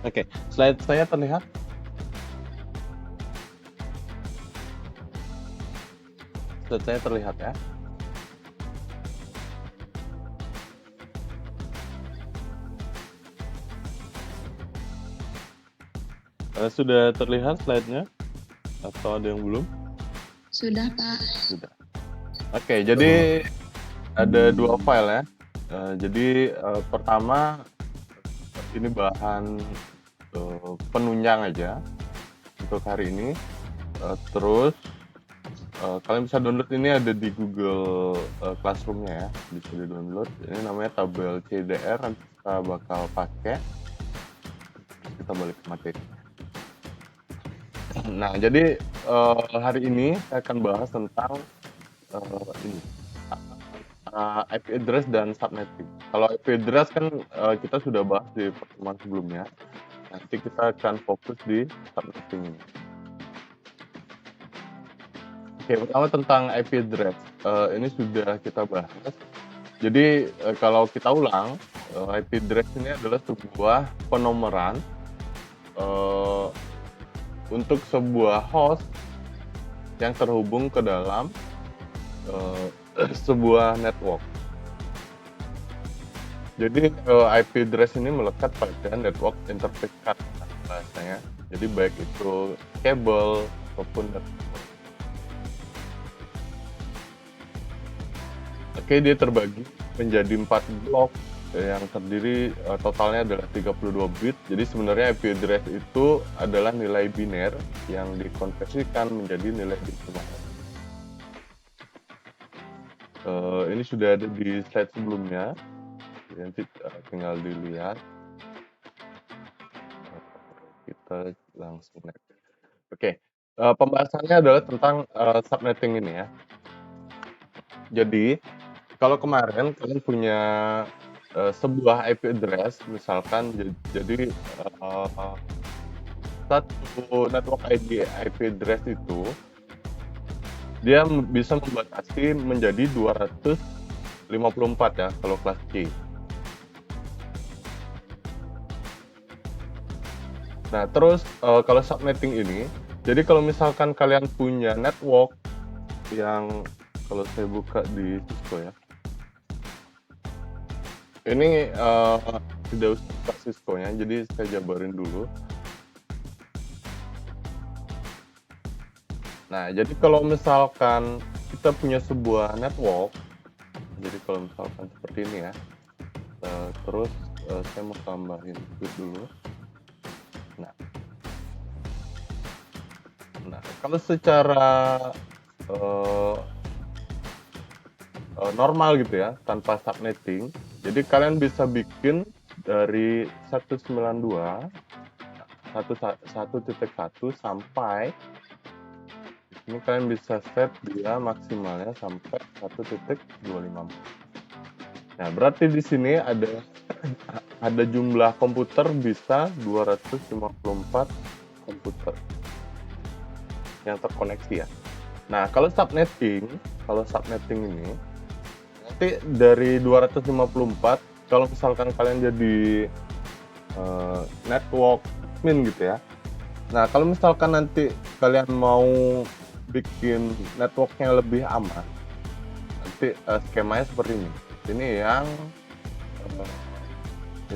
Oke, slide saya terlihat? Slide saya terlihat ya? Sudah terlihat slide-nya? Atau ada yang belum? Sudah, Pak. Sudah. Oke, jadi ada 2 file ya. Jadi pertama ini bahan penunjang aja untuk hari ini. Terus kalian bisa download, ini ada di Google Classroom-nya ya, bisa di download. Ini namanya tabel CDR, nanti kita bakal pakai. Kita balik ke materi. Nah, jadi hari ini saya akan bahas tentang ini IP address dan subnetting. Kalau IP address kan kita sudah bahas di pertemuan sebelumnya. Nanti kita akan fokus di subnetting ini. Oke, pertama tentang IP address. Ini sudah kita bahas. Jadi kalau kita ulang, IP address ini adalah sebuah penomoran untuk sebuah host yang terhubung ke dalam sebuah network. Jadi IP address ini melekat pada network interface card bahasanya. Jadi baik itu kabel ataupun network. Oke, dia terbagi menjadi 4 blok yang terdiri totalnya adalah 32 bit. Jadi sebenarnya IP address itu adalah nilai biner yang dikonversikan menjadi nilai desimal. Ini sudah ada di slide sebelumnya, nanti tinggal dilihat. Kita langsung next. Oke, pembahasannya adalah tentang subnetting ini ya. Jadi kalau kemarin kalian punya sebuah IP address, misalkan jadi satu network ID IP address itu dia bisa membatasi menjadi 254 ya kalau kelas C. Nah, terus kalau subnetting ini, jadi kalau misalkan kalian punya network yang, kalau saya buka di Cisco ya, ini tidak usah buka Cisco-nya, jadi saya jabarin dulu. Nah, jadi kalau misalkan kita punya sebuah network, jadi kalau misalkan seperti ini ya, terus saya mau tambahin itu dulu. Nah, kalau secara normal gitu ya, tanpa subnetting, jadi kalian bisa bikin dari 192.1.1 sampai ini kalian bisa set dia maksimalnya sampai 1.254. Nah, berarti di sini ada jumlah komputer bisa 254 komputer yang terkoneksi ya. Nah, kalau subnetting ini nanti dari 254, kalau misalkan kalian jadi network admin gitu ya. Nah, kalau misalkan nanti kalian mau bikin networknya lebih aman, nanti skemanya seperti ini. Ini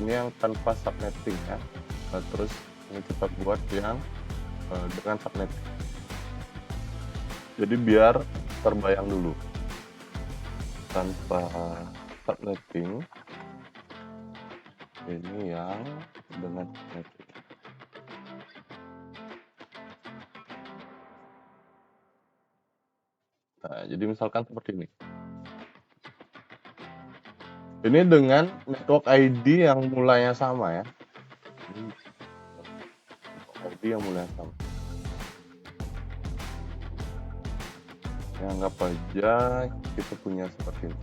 yang tanpa subnetting ya. Nah, terus ini kita buat yang dengan subnetting. Jadi biar terbayang dulu. Tanpa subnetting, ini yang dengan subnetting. Nah, jadi misalkan seperti ini. Ini dengan network ID yang mulainya sama ya. ID yang mulainya sama. Ya, anggap aja kita punya seperti ini.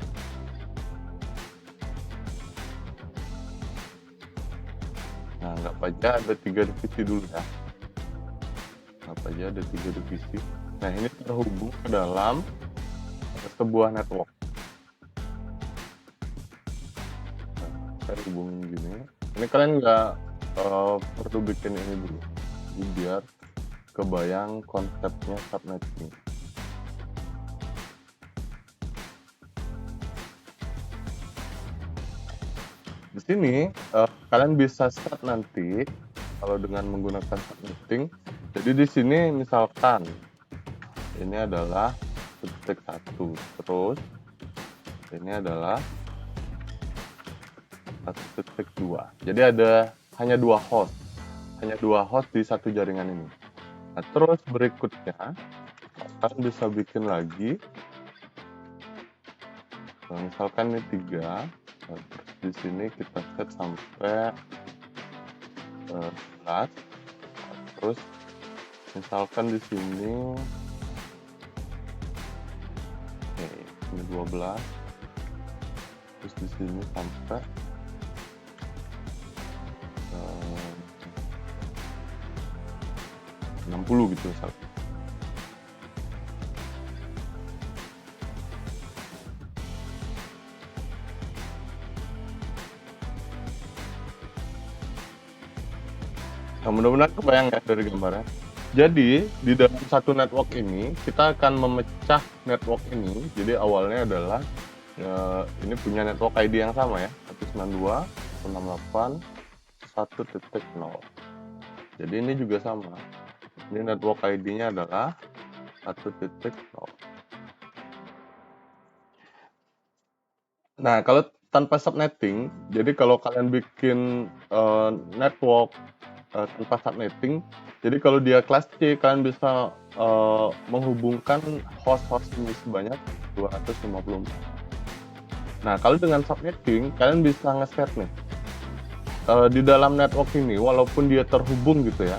Nah, anggap aja ada 3 divisi dulu ya. Anggap aja ada 3 divisi. Nah, ini terhubung ke dalam sebuah network. saya hubungin gini. Ini kalian nggak perlu bikin ini dulu, jadi biar kebayang konsepnya subnetting. Di sini kalian bisa set nanti kalau dengan menggunakan subnetting. Jadi di sini misalkan ini adalah titik 1, terus ini adalah 1.2. Jadi ada hanya dua host di satu jaringan ini. Nah, terus berikutnya kalian bisa bikin lagi, nah, misalkan ini 3. Nah, terus di sini kita set sampai 11. Terus misalkan di sini ini 12. Terus di sini sampai 60 gitu misalkan. Nah, mudah-mudahan kebayang ya dari gambarnya. Jadi di dalam satu network ini kita akan memecah network ini. Jadi awalnya adalah ini punya network ID yang sama ya, 192.168.1.0. Jadi ini juga sama. Ini network ID-nya adalah 1.0. Nah, kalau tanpa subnetting, jadi kalau kalian bikin network tanpa subnetting, jadi kalau dia kelas C, kalian bisa menghubungkan host-host ini sebanyak 254. Nah, kalau dengan subnetting, kalian bisa nge-set nih. Di dalam network ini, walaupun dia terhubung gitu ya,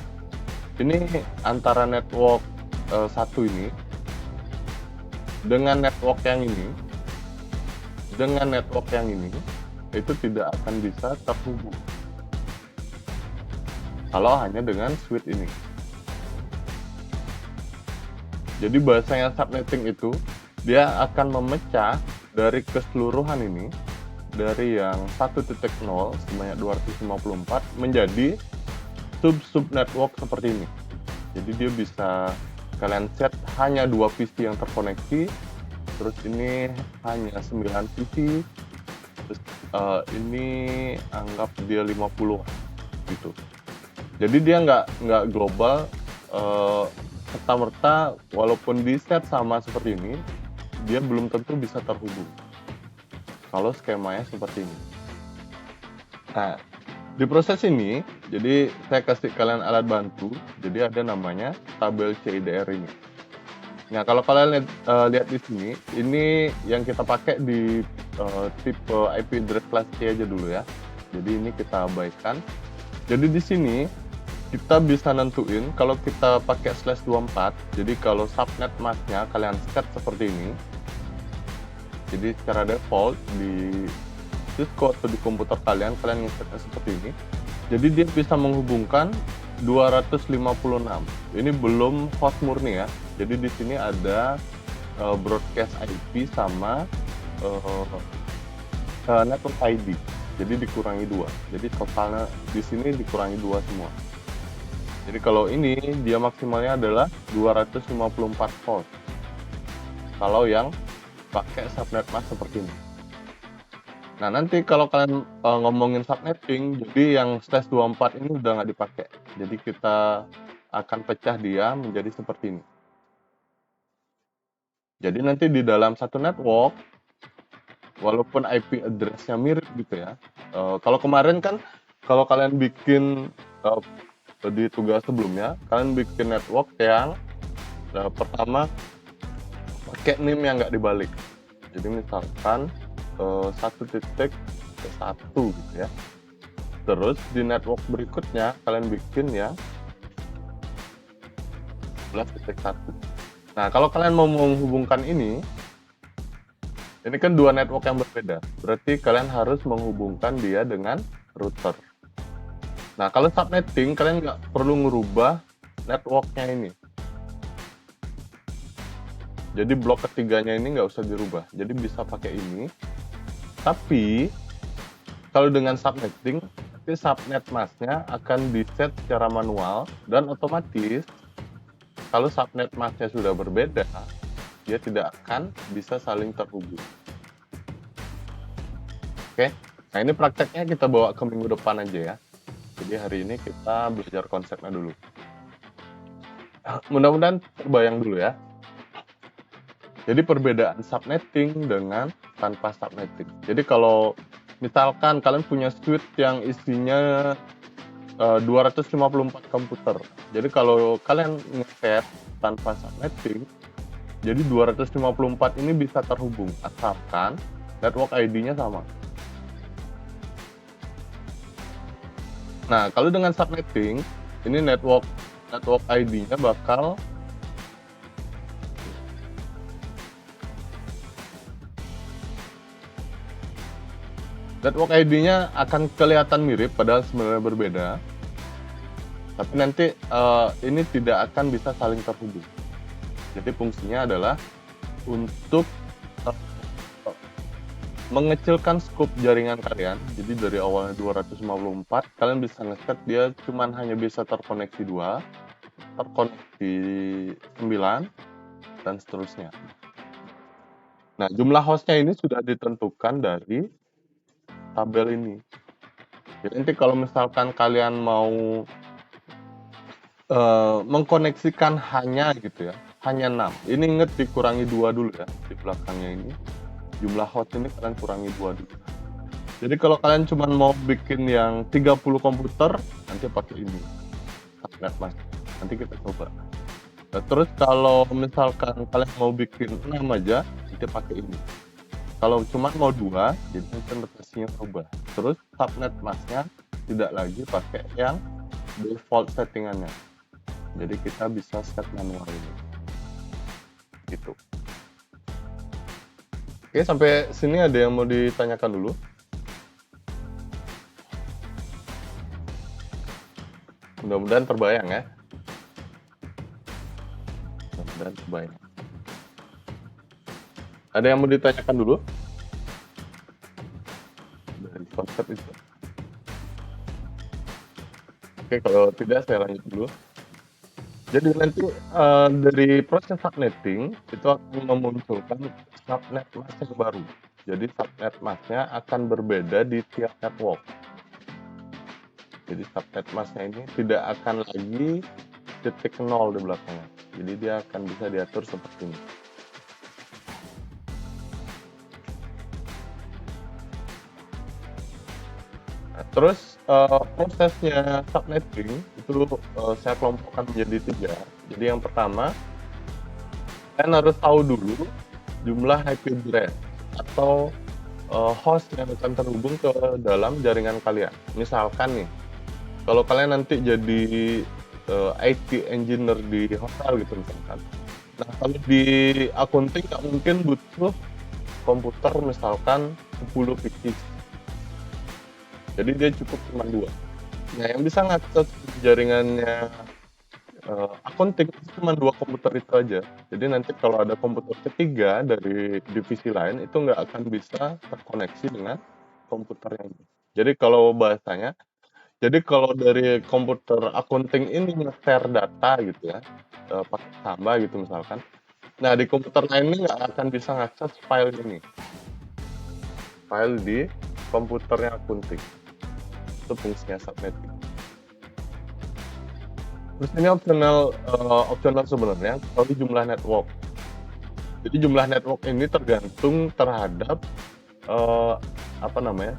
ini antara network satu ini, dengan network yang ini, itu tidak akan bisa terhubung. Kalau hanya dengan switch ini. Jadi bahasanya subnetting itu, dia akan memecah dari keseluruhan ini, dari yang 1.0 sebanyak 254 menjadi sub network seperti ini. Jadi dia bisa kalian set hanya 2 PC yang terkoneksi, terus ini hanya 9 PC, terus ini anggap dia 50 gitu. Jadi dia nggak global, serta-merta walaupun di set sama seperti ini, dia belum tentu bisa terhubung kalau skemanya seperti ini. Nah, di proses ini, jadi saya kasih kalian alat bantu, jadi ada namanya tabel CIDR ini. Nah, kalau kalian lihat di sini, ini yang kita pakai di tipe IP address class C aja dulu ya. Jadi ini kita abaikan. Jadi di sini kita bisa nentuin kalau kita pakai /24, jadi kalau subnet masknya kalian set seperti ini. Jadi secara default di Cisco atau di komputer kalian ngesetnya seperti ini. Jadi dia bisa menghubungkan 256. Ini belum host murni ya. Jadi di sini ada broadcast IP sama network ID. Jadi dikurangi 2. Jadi totalnya di sini dikurangi 2 semua. Jadi kalau ini dia maksimalnya adalah 254 host. Kalau yang pakai subnet mask seperti ini. Nah, nanti kalau kalian ngomongin subnetting, jadi yang /24 ini udah nggak dipakai. Jadi kita akan pecah dia menjadi seperti ini. Jadi nanti di dalam satu network, walaupun IP address-nya mirip gitu ya. Kalau kemarin kan, kalau kalian bikin di tugas sebelumnya, kalian bikin network yang pertama pakai NIM yang nggak dibalik. Jadi misalkan 1.1 gitu ya. Terus di network berikutnya kalian bikin yang 11.1. Nah, kalau kalian mau menghubungkan ini kan dua network yang berbeda. Berarti kalian harus menghubungkan dia dengan router. Nah, kalau subnetting kalian nggak perlu ngerubah networknya ini. Jadi blok ketiganya ini nggak usah dirubah. Jadi bisa pakai ini. Tapi kalau dengan subnetting, nanti subnet masknya akan di-set secara manual dan otomatis kalau subnet masknya sudah berbeda, dia tidak akan bisa saling terhubung. Oke, nah ini prakteknya kita bawa ke minggu depan aja ya. Jadi hari ini kita belajar konsepnya dulu. Mudah-mudahan terbayang dulu ya. Jadi perbedaan subnetting dengan tanpa subnetting. Jadi kalau misalkan kalian punya suite yang isinya 254 komputer. Jadi kalau kalian nge-set tanpa subnetting, jadi 254 ini bisa terhubung asalkan network ID-nya sama. Nah, kalau dengan subnetting, ini network ID-nya bakal akan kelihatan mirip padahal sebenarnya berbeda. Tapi nanti ini tidak akan bisa saling terhubung. Jadi fungsinya adalah untuk mengecilkan scope jaringan kalian. Jadi dari awalnya 254, kalian bisa nge-set dia cuman hanya bisa terkoneksi 2, terkoneksi 9, dan seterusnya. Nah, jumlah hostnya ini sudah ditentukan dari tabel ini. Jadi nanti kalau misalkan kalian mau mengkoneksikan hanya gitu ya, hanya 6. Ini inget dikurangi 2 dulu ya, di belakangnya ini. Jumlah host ini kalian kurangi 2 dulu. Jadi kalau kalian cuma mau bikin yang 30 komputer, nanti pakai ini. Subnet mas. Nanti kita coba. Nah, terus kalau misalkan kalian mau bikin 6 aja, nanti pakai ini. Kalau cuma mau 2, jadi interpretasinya berubah. Terus subnet masnya tidak lagi pakai yang default settingannya. Jadi kita bisa set manual ini. Gitu. Oke, sampai sini ada yang mau ditanyakan dulu? Mudah-mudahan terbayang ya. Mudah-mudahan terbayang. Ada yang mau ditanyakan dulu? Dari konsep itu. Oke, kalau tidak saya lanjut dulu. Jadi nanti dari proses subnetting itu akan memunculkan subnet mask yang baru. Jadi subnet masknya akan berbeda di tiap network. Jadi subnet masknya ini tidak akan lagi titik 0 di belakangnya. Jadi dia akan bisa diatur seperti ini. Nah, terus prosesnya subnetting itu saya kelompokkan menjadi 3. Jadi yang pertama, kalian harus tahu dulu jumlah IP address atau host yang akan terhubung ke dalam jaringan kalian. Misalkan nih, kalau kalian nanti jadi IT engineer di hotel gitu misalkan. Nah, kalau di accounting nggak mungkin butuh komputer misalkan 10 PC. Jadi dia cukup cuma 2. Nah, yang bisa ngakses jaringannya accounting itu cuma 2 komputer itu aja. Jadi nanti kalau ada komputer ketiga dari divisi lain itu nggak akan bisa terkoneksi dengan komputer yang ini. Jadi kalau bahasanya, jadi kalau dari komputer accounting ini nge-share data gitu ya, pakai tambah gitu misalkan. Nah, di komputer lain ini nggak akan bisa ngakses file ini. File di komputernya accounting. Itu fungsinya subnetting. Terus ini optional sebenarnya kalau jumlah network. Jadi jumlah network ini tergantung terhadap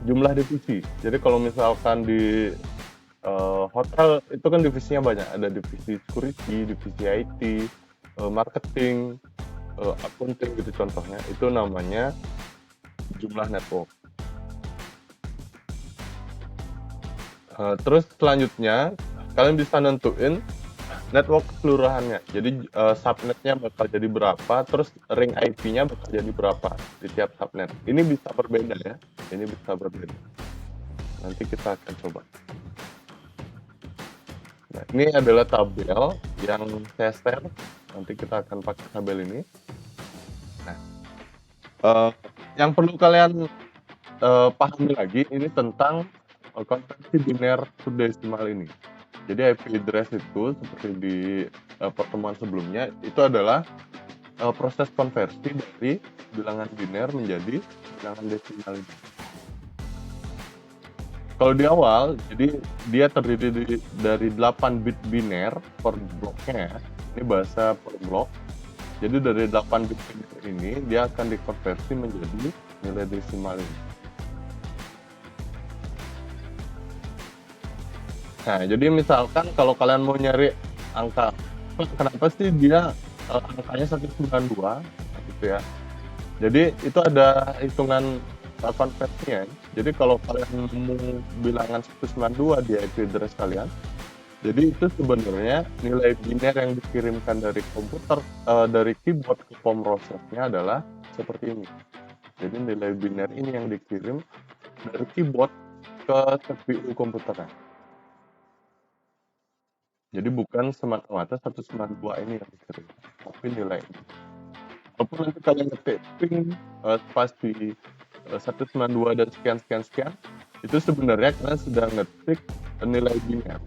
jumlah divisi. Jadi kalau misalkan di hotel itu kan divisinya banyak, ada divisi security, divisi IT, marketing, accounting gitu contohnya. Itu namanya jumlah network. Terus selanjutnya kalian bisa nentuin network keseluruhannya. Jadi subnetnya bakal jadi berapa, terus ring IP-nya bakal jadi berapa di tiap subnet. Ini bisa berbeda ya. Ini bisa berbeda. Nanti kita akan coba. Nah, ini adalah tabel yang saya share. Nanti kita akan pakai tabel ini. Nah, yang perlu kalian pahami lagi ini tentang konversi biner to decimal ini. Jadi IP address itu seperti di pertemuan sebelumnya itu adalah proses konversi dari bilangan biner menjadi bilangan desimal ini. Kalau di awal, jadi dia terdiri dari 8 bit biner per bloknya ya. Ini bahasa per blok. Jadi dari 8 bit biner ini dia akan dikonversi menjadi nilai desimal ini. Nah, jadi misalkan kalau kalian mau nyari angka, kenapa sih dia angkanya 192 gitu ya. Jadi itu ada hitungan konversinya. Jadi kalau kalian mau bilangan 192 di IP address kalian, jadi itu sebenarnya nilai biner yang dikirimkan dari komputer, dari keyboard ke POM processnya adalah seperti ini. Jadi nilai biner ini yang dikirim dari keyboard ke CPU komputernya. Jadi bukan semata-mata 192 ini yang dikirim, tapi nilai ini. Walaupun nanti kalian ngetik ping pasti 192 dan sekian, itu sebenarnya kalian sudah ngetik nilai biner.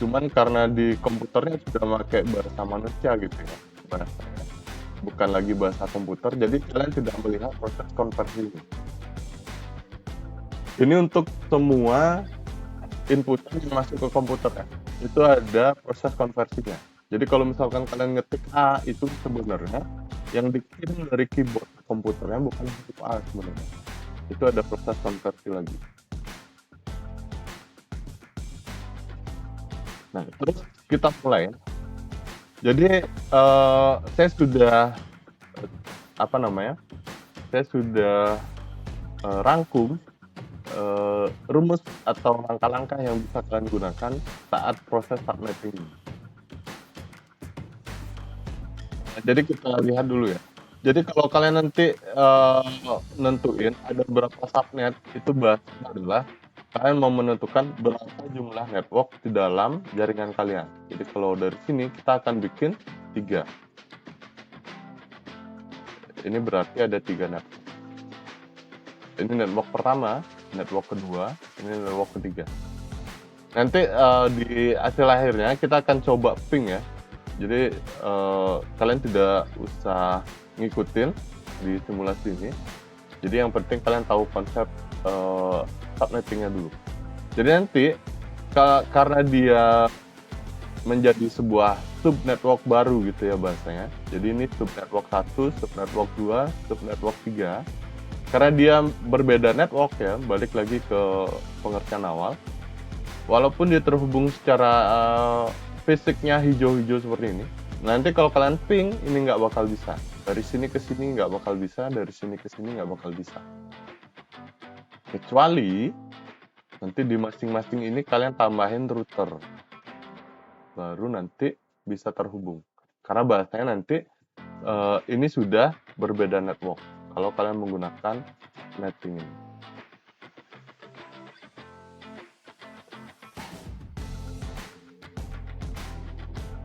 Cuman karena di komputernya sudah pakai bahasa manusia gitu ya, bahasanya. Bukan lagi bahasa komputer, jadi kalian tidak melihat proses konversi ini. Ini untuk semua input yang masuk ke komputer ya, itu ada proses konversinya. Jadi kalau misalkan kalian ngetik A, itu sebenarnya yang dikirim dari keyboard ke komputernya bukan huruf A sebenarnya. Itu ada proses konversi lagi. Nah, terus kita mulai. Jadi saya sudah saya sudah rangkum rumus atau langkah-langkah yang bisa kalian gunakan saat proses subnetting ini. Jadi kita lihat dulu ya. Jadi kalau kalian nanti nentuin ada berapa subnet, itu bahasanya adalah kalian mau menentukan berapa jumlah network di dalam jaringan kalian. Jadi kalau dari sini kita akan bikin 3. Ini berarti ada 3 network. Ini network pertama, network kedua, ini network ketiga. Nanti di hasil akhirnya kita akan coba ping ya. Jadi kalian tidak usah ngikutin di simulasi ini. Jadi yang penting kalian tahu konsep subnettingnya dulu. Jadi nanti karena dia menjadi sebuah subnetwork baru gitu ya bahasanya. Jadi ini subnetwork 1, subnetwork 2, subnetwork 3. Karena dia berbeda network ya, balik lagi ke pengertian awal. Walaupun dia terhubung secara fisiknya hijau-hijau seperti ini, nanti kalau kalian ping ini nggak bakal bisa. Dari sini ke sini nggak bakal bisa, dari sini ke sini nggak bakal bisa. Kecuali nanti di masing-masing ini kalian tambahin router, baru nanti bisa terhubung. Karena bahasanya nanti ini sudah berbeda network kalau kalian menggunakan netting ini.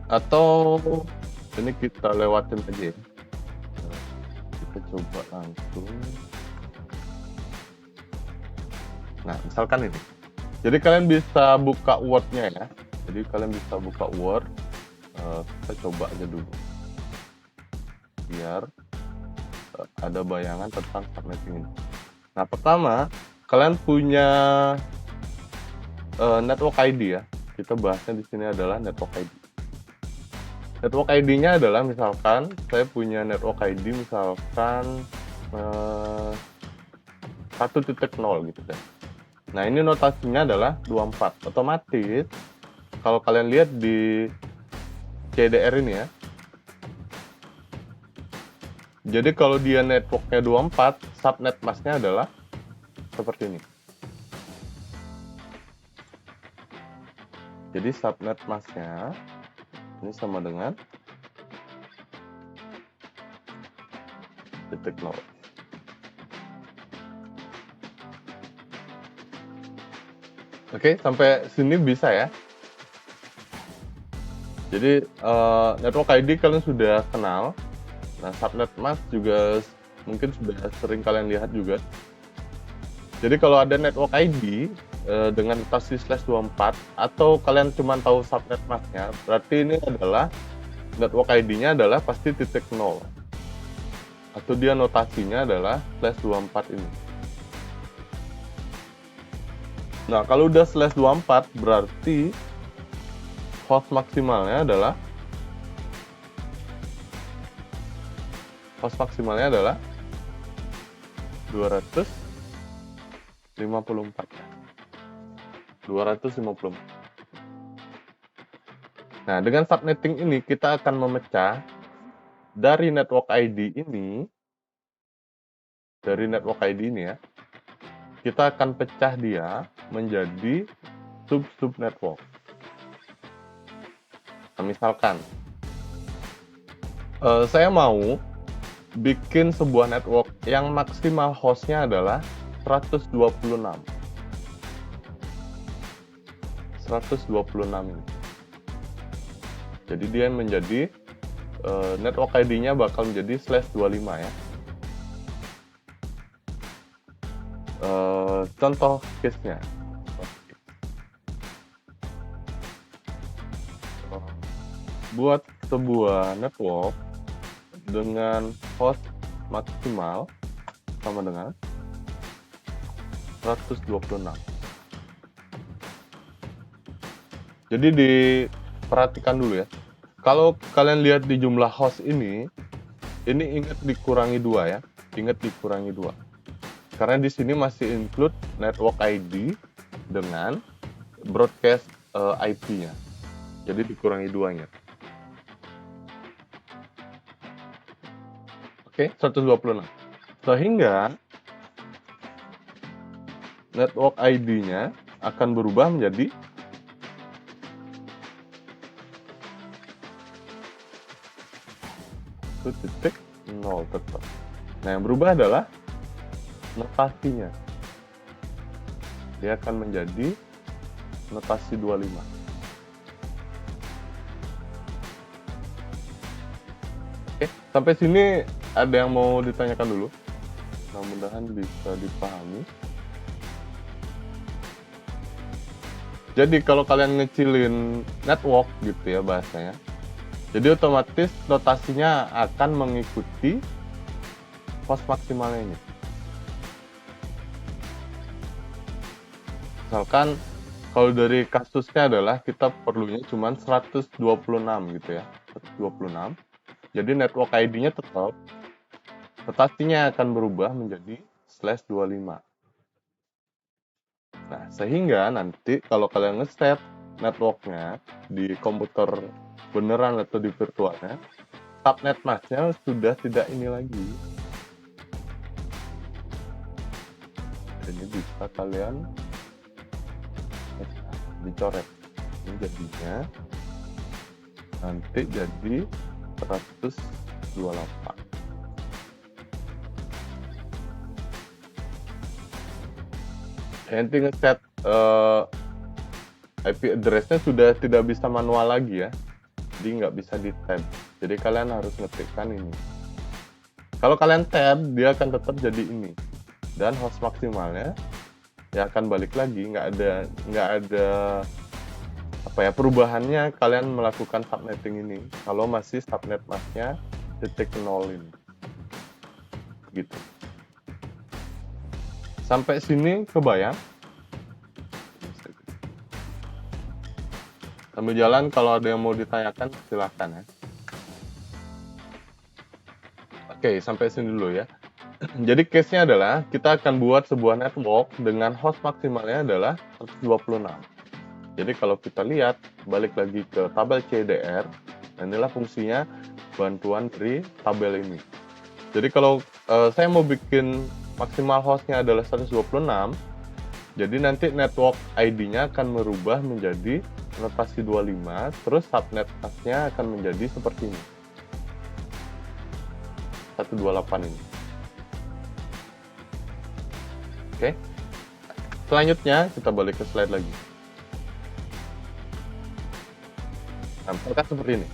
Atau ini kita lewatin aja ya. Kita coba langsung. Nah, misalkan ini. Jadi kalian bisa buka Word-nya ya. Jadi kalian bisa buka Word. Kita coba aja dulu. Biar ada bayangan tentang subnetting ini. Nah, pertama, kalian punya network ID ya. Kita bahasnya di sini adalah network ID. Network ID-nya adalah misalkan saya punya network ID misalkan 1.0 gitu kan. Nah, ini notasinya adalah 24. Otomatis kalau kalian lihat di CDR ini ya. Jadi kalau dia networknya 24, subnet masknya adalah seperti ini. Jadi subnet masknya ini sama dengan titik 0. Oke, sampai sini bisa ya. Jadi network ID kalian sudah kenal. Nah, subnet mask juga mungkin sudah sering kalian lihat juga. Jadi kalau ada network ID dengan notasi /24 atau kalian cuma tahu subnet masknya, berarti ini adalah network ID-nya adalah pasti titik 0. Atau dia notasinya adalah /24 ini. Nah, kalau udah /24 berarti host maksimalnya adalah 254. 254. Nah, dengan subnetting ini kita akan memecah dari network ID ini, ya, kita akan pecah dia menjadi sub-sub network. Nah, misalkan saya mau bikin sebuah network yang maksimal hostnya adalah 126 ini. Jadi dia menjadi network ID-nya bakal menjadi /25 ya. Contoh case-nya. Buat sebuah network dengan host maksimal sama dengan 126. Jadi diperhatikan dulu ya. Kalau kalian lihat di jumlah host ini ingat dikurangi 2 ya. Ingat dikurangi 2. Karena di sini masih include network ID dengan broadcast IP-nya. Jadi dikurangi 2-nya. Oke, 126. Sehingga network ID-nya akan berubah menjadi 1.0 tetap. Nah, yang berubah adalah notasinya. Dia akan menjadi notasi 25. Oke, sampai sini ada yang mau ditanyakan dulu? Mudah-mudahan bisa dipahami. Jadi kalau kalian ngecilin network gitu ya bahasanya, jadi otomatis notasinya akan mengikuti host maksimalnya ini. Misalkan kalau dari kasusnya adalah kita perlunya cuma 126 gitu ya, 126. Jadi network ID-nya tetap, notasinya akan berubah menjadi /25. Nah, sehingga nanti kalau kalian nge-set networknya di komputer beneran atau di virtualnya, subnet masknya sudah tidak ini lagi. Ini bisa kalian dicoret. Ini jadinya nanti jadi 128. Nanti nge-set IP address-nya sudah tidak bisa manual lagi ya. Jadi nggak bisa di tab. Jadi kalian harus ngetikkan ini. Kalau kalian tab, dia akan tetap jadi ini. Dan host maksimalnya ya akan balik lagi. Nggak ada apa ya perubahannya kalian melakukan subnetting ini. Kalau masih subnet masknya titik 0 ini. Gitu. Sampai sini kebayang? Sambil jalan kalau ada yang mau ditanyakan silahkan ya. Oke, sampai sini dulu ya. Jadi case-nya adalah kita akan buat sebuah network dengan host maksimalnya adalah 126. Jadi kalau kita lihat balik lagi ke tabel CDR, inilah fungsinya bantuan dari tabel ini. Jadi kalau saya mau bikin maksimal hostnya adalah 126, jadi nanti network ID-nya akan merubah menjadi notasi 25, terus subnet masknya akan menjadi seperti ini. 128 ini. Oke. Selanjutnya kita balik ke slide lagi. Nah, misalkan seperti ini.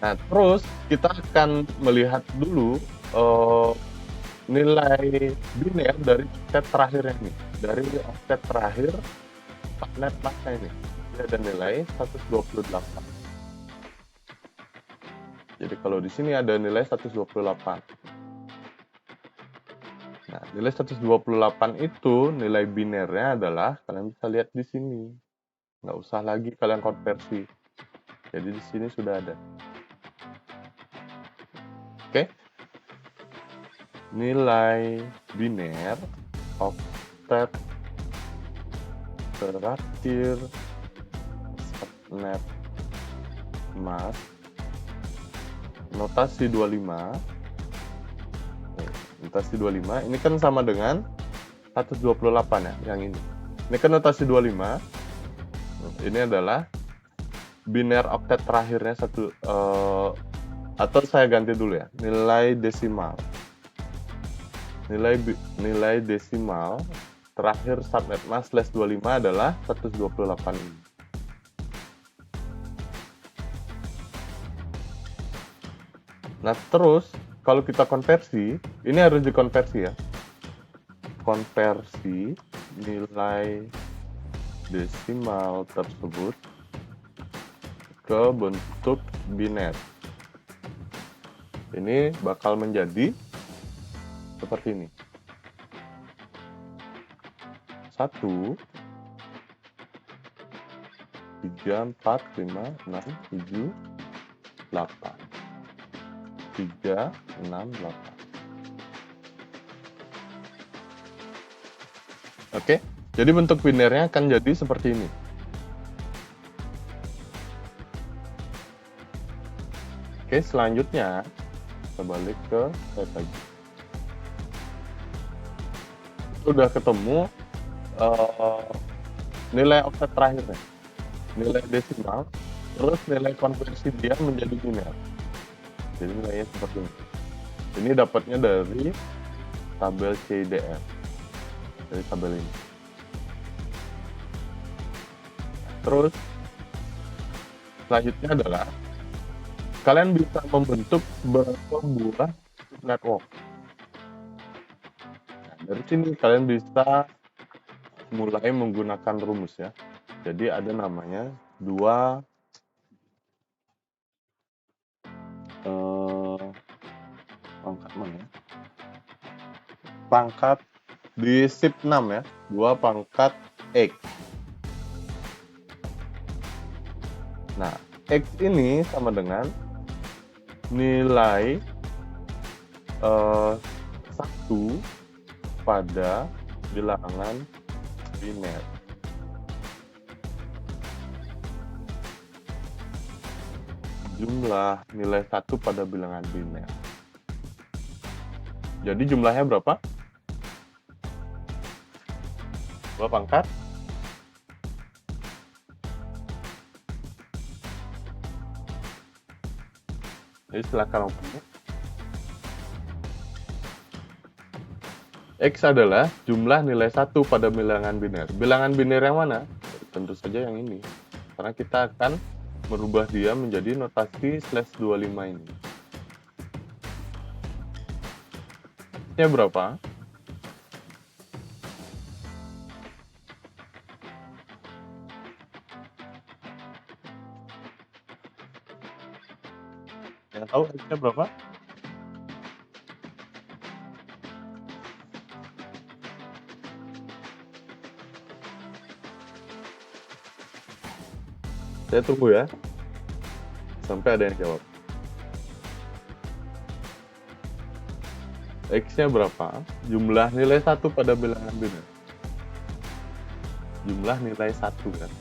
Nah, terus kita akan melihat dulu nilai biner dari offset terakhirnya ini. Dari offset terakhir subnet mask-nya ini. Dia ada nilai 128. Jadi kalau di sini ada nilai 128. Nah, nilai 128 itu nilai binernya adalah kalian bisa lihat di sini. Nggak usah lagi kalian konversi. Jadi di sini sudah ada. Oke. Nilai biner offset terakhir subnet mask notasi 25. Notasi 25 ini kan sama dengan 128 ya, yang ini. Ini kan notasi 25. Ini adalah biner octet terakhirnya atau saya ganti dulu ya, nilai desimal. Nilai desimal terakhir subnet mask /25 adalah 128 ini. Nah, terus kalau kita konversi, ini harus dikonversi ya. Konversi nilai desimal tersebut ke bentuk biner. Ini bakal menjadi seperti ini. 1, 3, 4, 5, 6, 7, 8. 3, 6, 8. Oke, jadi bentuk binernya akan jadi seperti ini. Oke, selanjutnya kita balik ke slide lagi. Sudah ketemu nilai offset terakhirnya, nilai desimal, terus nilai konversi dia menjadi biner. Jadi nilainya seperti ini. Ini dapatnya dari tabel CIDR, dari tabel ini. Terus selanjutnya adalah kalian bisa membentuk beberapa buah network. Nah, dari sini kalian bisa mulai menggunakan rumus ya. Jadi ada namanya dua pangkat mana? Pangkat di SIP 6 ya, 2 pangkat X. Nah, X ini sama dengan nilai 1 pada bilangan biner. Jumlah nilai 1 pada bilangan biner. Jadi jumlahnya berapa? 2 pangkat jadi silakan open. X adalah jumlah nilai 1 pada bilangan biner. Bilangan biner yang mana? Tentu saja yang ini. Karena kita akan merubah dia menjadi notasi /25 ini. X-nya berapa? Yang tahu X-nya berapa? Saya tunggu ya, sampai ada yang jawab. X-nya berapa? Jumlah nilai 1 pada bilangan biner. Jumlah nilai 1 kan.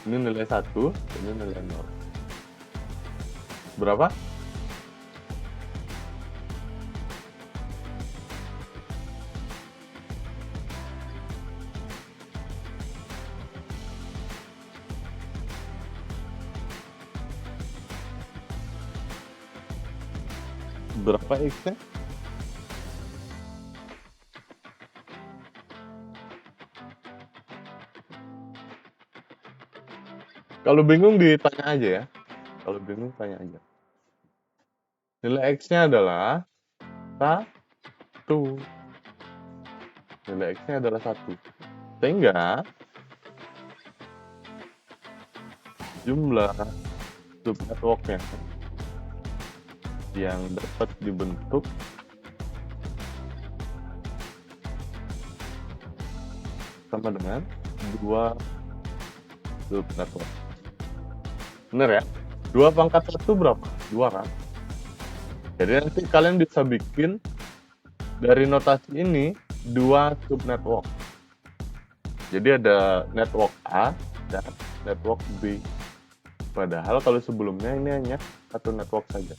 Ini nilai 1, ini nilai 0. Berapa? Berapa X-nya? Kalau bingung ditanya aja ya. Kalau bingung tanya aja. Nilai X-nya adalah 1. Nilai X-nya adalah 1. Sehingga jumlah subnetwork-nya yang dapat dibentuk sama dengan 2 subnetwork. Bener ya? 2 pangkat 1 berapa? 2 kan? Jadi nanti kalian bisa bikin dari notasi ini 2 subnetwork. Jadi ada network A dan network B. Padahal kalau sebelumnya ini hanya satu network saja.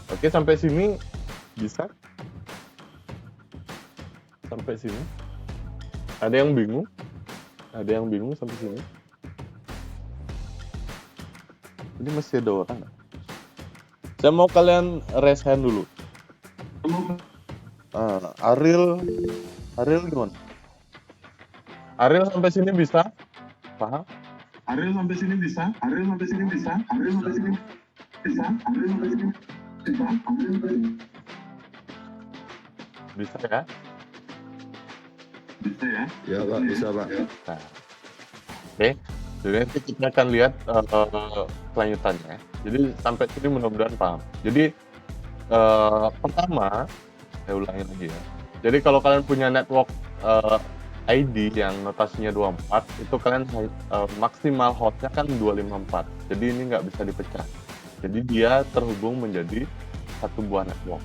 Oke, sampai sini bisa? Sampai sini? Ada yang bingung? Ada yang bingung sampai sini? Ini masih ada orang. Saya mau kalian raise hand dulu. Ariel gimana? Ariel sampai sini bisa? Paham? Ariel sampai sini bisa? Ariel sampai sini bisa? Ariel sampai sini bisa? Ariel sampai sini bisa? Ariel sampai sini Bisa ya? bisa ya? Ya Pak, bisa Pak. Nah, oke. Jadi nanti kita akan lihat kelanjutannya. Jadi sampai sini mudah-mudahan paham. Jadi pertama, saya ulangi lagi ya. Jadi kalau kalian punya network ID yang notasinya 24, itu kalian maksimal hostnya kan 254. Jadi ini nggak bisa dipecah. Jadi dia terhubung menjadi satu buah network.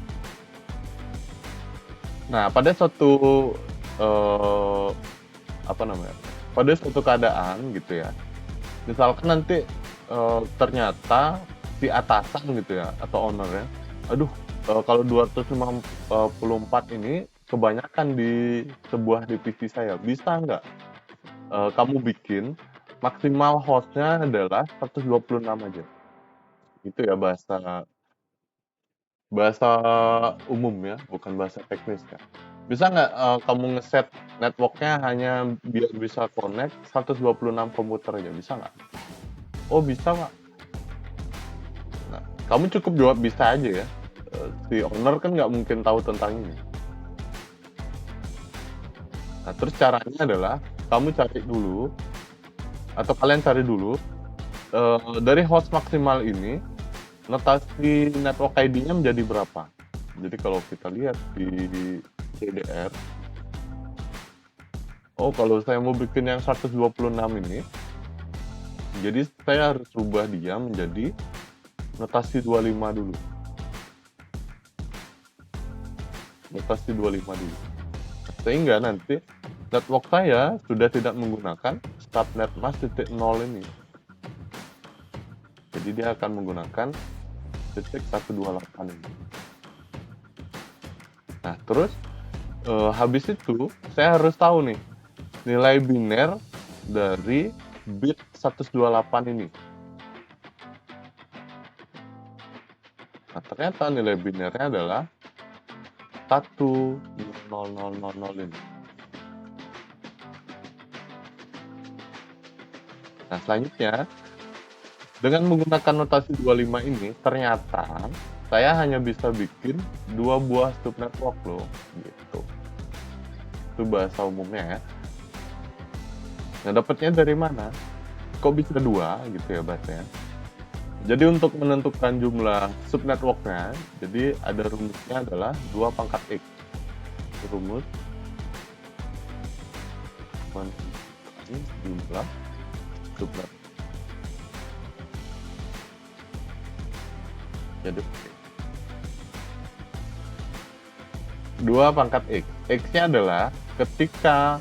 Nah, pada suatu pada suatu keadaan gitu ya, misalkan nanti ternyata si atasan gitu ya atau ownernya, aduh kalau 254 ini kebanyakan di sebuah divisi saya, bisa nggak kamu bikin maksimal hostnya adalah 126 aja, itu ya bahasa umum ya, bukan bahasa teknis ya. Bisa nggak kamu ngeset networknya hanya biar bisa connect 126 komputer aja, bisa nggak? Oh bisa Pak. Nah, kamu cukup jawab bisa aja ya. Si owner kan nggak mungkin tahu tentang ini. Nah, terus caranya adalah kamu cari dulu, atau kalian cari dulu dari host maksimal ini, notasi network ID-nya menjadi berapa. Jadi kalau kita lihat di CDR, oh kalau saya mau bikin yang 126 ini, jadi saya harus rubah dia menjadi notasi 25 dulu. Notasi 25 dulu. Sehingga nanti network saya sudah tidak menggunakan subnet mask titik 0 ini. Jadi dia akan menggunakan titik 128 ini. Nah, terus habis itu saya harus tahu nih nilai biner dari bit 128 ini. Nah, ternyata nilai binernya adalah 10000 ini. Nah, selanjutnya dengan menggunakan notasi 25 ini, ternyata saya hanya bisa bikin 2 buah subnetwork loh, gitu. Itu bahasa umumnya ya. Nah, dapatnya dari mana? Kok bisa 2 gitu ya bahasanya. Jadi untuk menentukan jumlah subnetworknya, jadi ada rumusnya adalah 2 pangkat X. Rumus menentukan jumlah subnet. Jadi 2 pangkat X. X-nya adalah ketika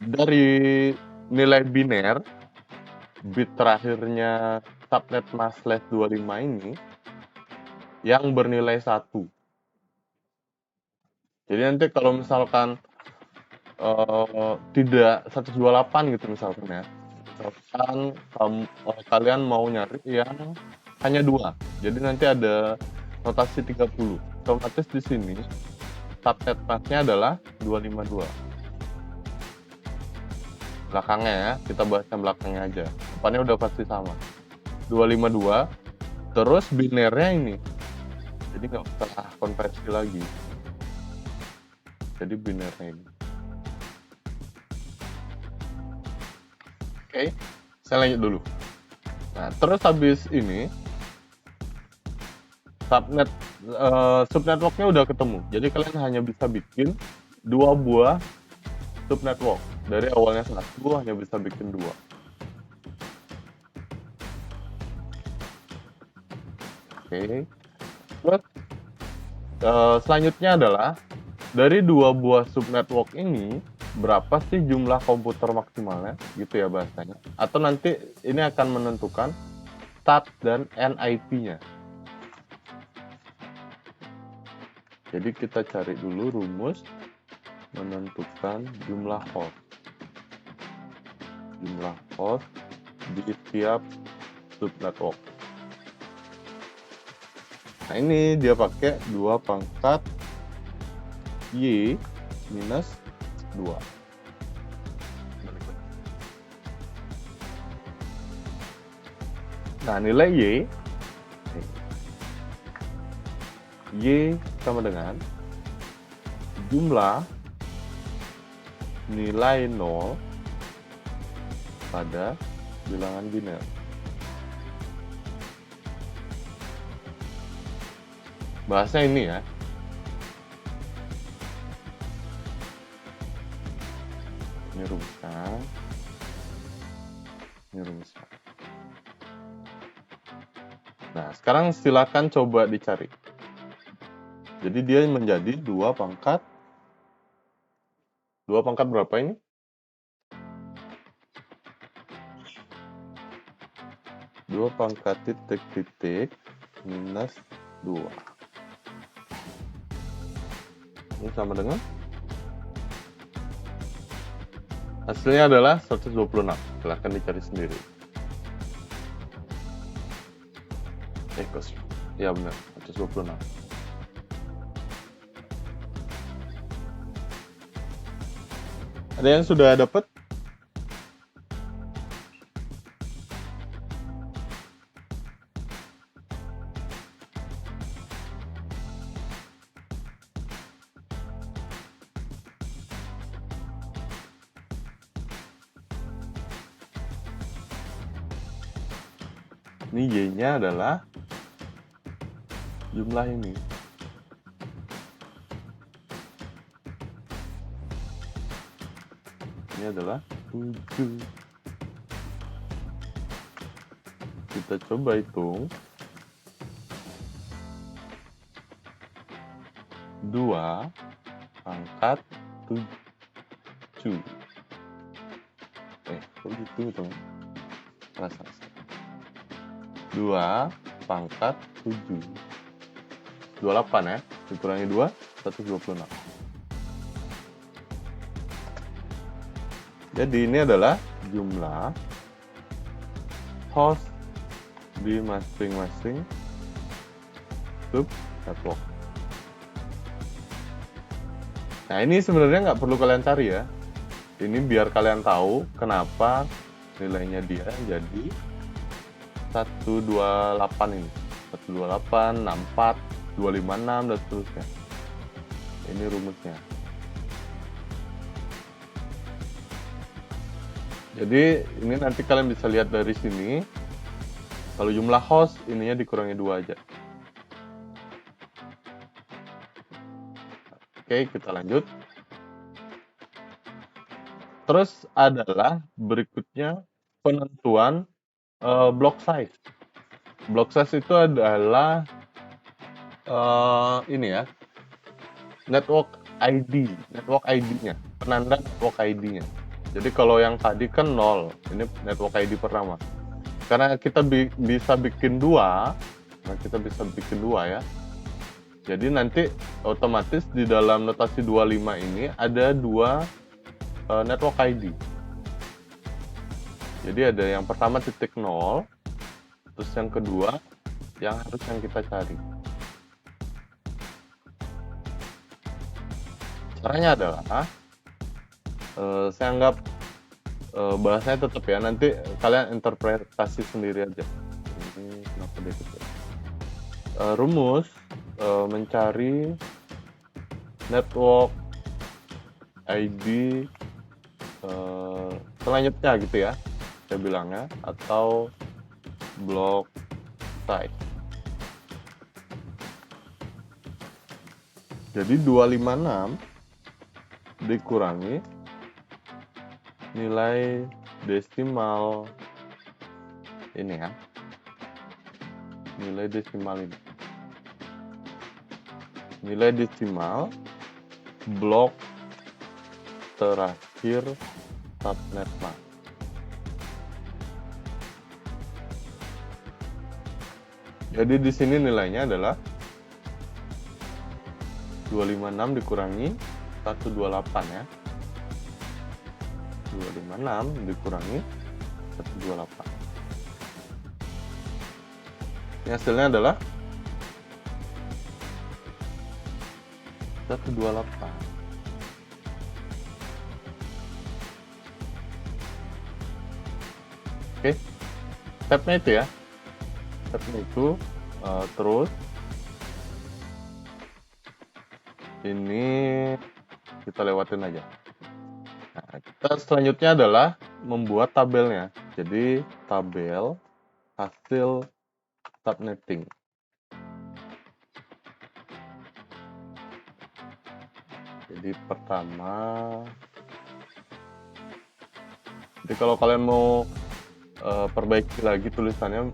dari nilai biner bit terakhirnya subnet mask /25 ini yang bernilai 1. Jadi nanti kalau misalkan tidak 128 gitu misalkan ya. Misalkan kalian mau nyari yang hanya 2. Jadi nanti ada notasi 30. Otomatis di sini subnet masknya adalah 252. Belakangnya ya, kita bahas yang belakangnya aja. Depannya udah pasti sama. 252 Terus binernya ini, jadi nggak usah konversi lagi. Jadi binernya ini. Oke, saya lanjut dulu. Nah, terus habis ini subnetworknya udah ketemu. Jadi kalian hanya bisa bikin 2 buah subnetwork. Dari awalnya 1 hanya bisa bikin 2. Oke. Terus selanjutnya adalah dari 2 buah subnetwork ini berapa sih jumlah komputer maksimalnya, gitu ya bahasanya. Atau nanti ini akan menentukan start dan end IP-nya. Jadi kita cari dulu rumus menentukan jumlah host. Jumlah host di tiap subnetwork. Nah, ini dia pakai 2 pangkat Y minus 2. Nah, nilai Y sama dengan jumlah nilai 0 pada bilangan biner. Bahasanya ini ya. Ini rumusnya. Ini rumusnya. Nah, sekarang silakan coba dicari. Jadi dia menjadi 2 pangkat berapa ini? 2 pangkat titik minus 2. Ini sama dengan hasilnya adalah 126. Silahkan dicari sendiri. Ya benar, 126. Ada yang sudah dapat? Ini Y-nya adalah jumlah ini. Ini adalah 7. Kita coba hitung. 2 pangkat 7. Kok gitu hitung? Rasa. 2 pangkat 7. 28 ya. Dikurangi 2, 126. Jadi ini adalah jumlah host di masing-masing subnetwork. Nah, ini sebenarnya nggak perlu kalian cari ya. Ini biar kalian tahu kenapa nilainya dia jadi 128 ini. 128, 64, 256 dan seterusnya. Ini rumusnya. Jadi ini nanti kalian bisa lihat dari sini. Kalau jumlah host ininya dikurangi 2 aja. Oke, kita lanjut. Terus adalah berikutnya penentuan block size. Block size itu adalah ini ya, network ID-nya, penanda network ID-nya. Jadi kalau yang tadi kan 0, ini network ID pertama. Karena kita bisa bikin 2, nah kita bisa bikin 2 ya. Jadi nanti otomatis di dalam notasi 25 ini ada 2 network ID. Jadi ada yang pertama titik 0, terus yang kedua yang kita cari. Caranya adalah saya anggap bahasanya tetap ya, nanti kalian interpretasi sendiri aja. Ini kenapa dia kecil? rumus mencari network ID selanjutnya gitu ya, saya bilangnya, atau block size. Jadi 256 dikurangi nilai desimal ini ya, nilai desimal ini, nilai desimal blok terakhir subnet mas. Jadi di sini nilainya adalah 256 dikurangi 128 ya. 256 dikurangi 128. Ini hasilnya adalah 128. Oke, stepnya itu ya. Stepnya itu terus ini kita lewatin aja. Nah, kita selanjutnya adalah membuat tabelnya. Jadi tabel hasil subnetting. Jadi pertama, jadi kalau kalian mau perbaiki lagi tulisannya,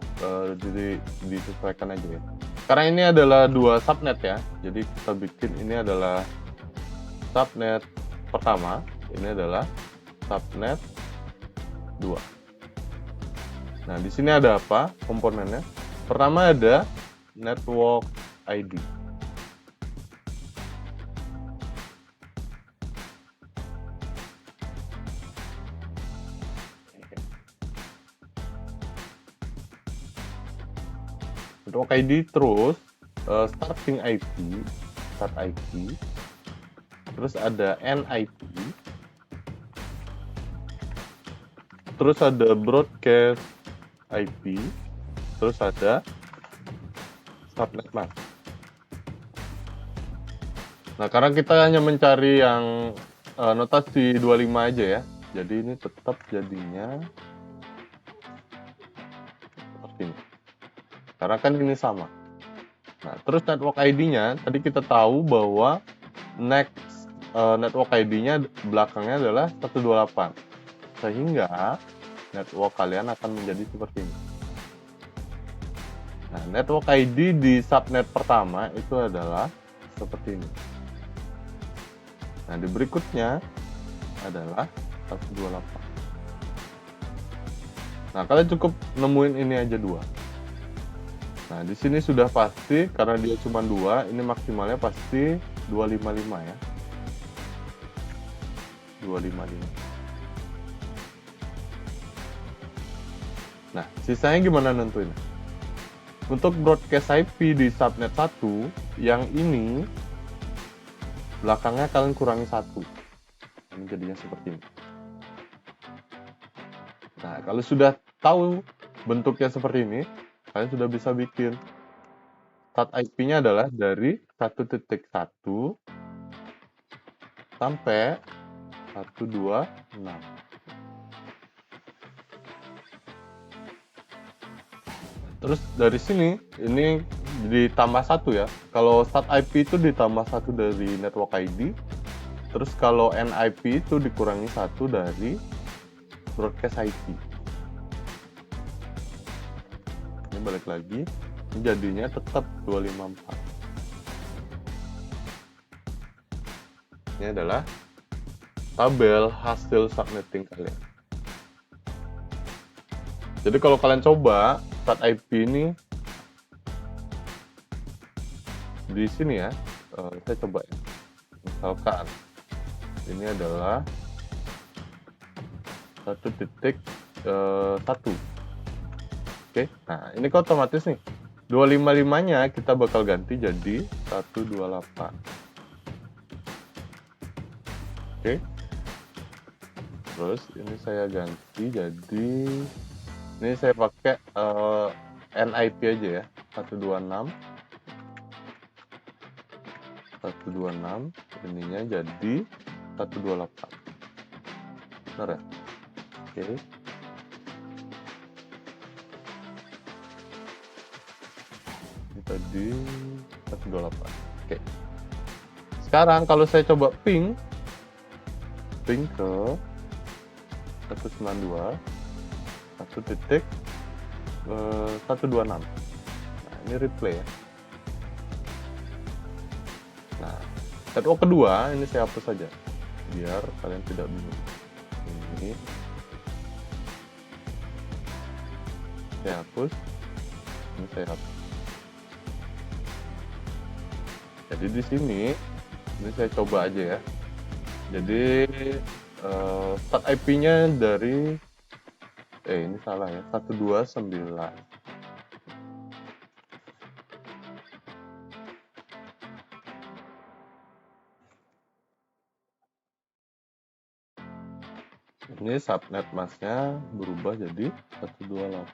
jadi disesuaikan aja ya. Karena ini adalah dua subnet ya, jadi kita bikin ini adalah subnet pertama, ini adalah subnet 2. Nah, di sini ada apa komponennya? Pertama ada network ID. Network ID, terus starting IP, start IP, terus ada NIP, terus ada broadcast IP, terus ada subnet mask. Nah, karena kita hanya mencari yang notasi 25 aja ya, jadi ini tetap jadinya seperti ini. Karena kan ini sama. Nah, terus network ID-nya, tadi kita tahu bahwa next network ID-nya belakangnya adalah 128. Sehingga network kalian akan menjadi seperti ini. Nah, network ID di subnet pertama itu adalah seperti ini. Nah, di berikutnya adalah 128. Nah, kalian cukup nemuin ini aja dua. Nah, di sini sudah pasti karena dia cuma 2, ini maksimalnya pasti 255 ya. 255. Nah, sisanya gimana nentuin? Untuk broadcast IP di subnet 1, yang ini belakangnya kalian kurangi 1. Ini jadinya seperti ini. Nah, kalau sudah tahu bentuknya seperti ini, kalian sudah bisa bikin. Start IP-nya adalah dari 1.1 sampai 126. Terus dari sini, ini ditambah 1 ya. Kalau start IP itu ditambah 1 dari network ID. Terus kalau NIP itu dikurangi 1 dari broadcast IP. Ini balik lagi, ini jadinya tetap 254. Ini adalah tabel hasil subnetting kalian. Jadi kalau kalian coba start IP ini di sini ya, saya coba ya. Misalkan ini adalah 1.1. Oke, nah ini kan otomatis nih 255-nya kita bakal ganti jadi 128. Oke, terus ini saya ganti jadi, ini saya pakai NIP aja ya, 126 126, ininya jadi 128. Benar ya? Oke. Ini tadi 128. Oke. Sekarang kalau saya coba ping ke 192, 1.126. Nah, ini replay ya. Nah, network kedua ini saya hapus saja biar kalian tidak bingung. Ini saya hapus, ini saya hapus. Jadi di sini ini saya coba aja ya. Jadi start IP-nya dari ini salah ya, 129. Ini subnet masknya berubah jadi 128.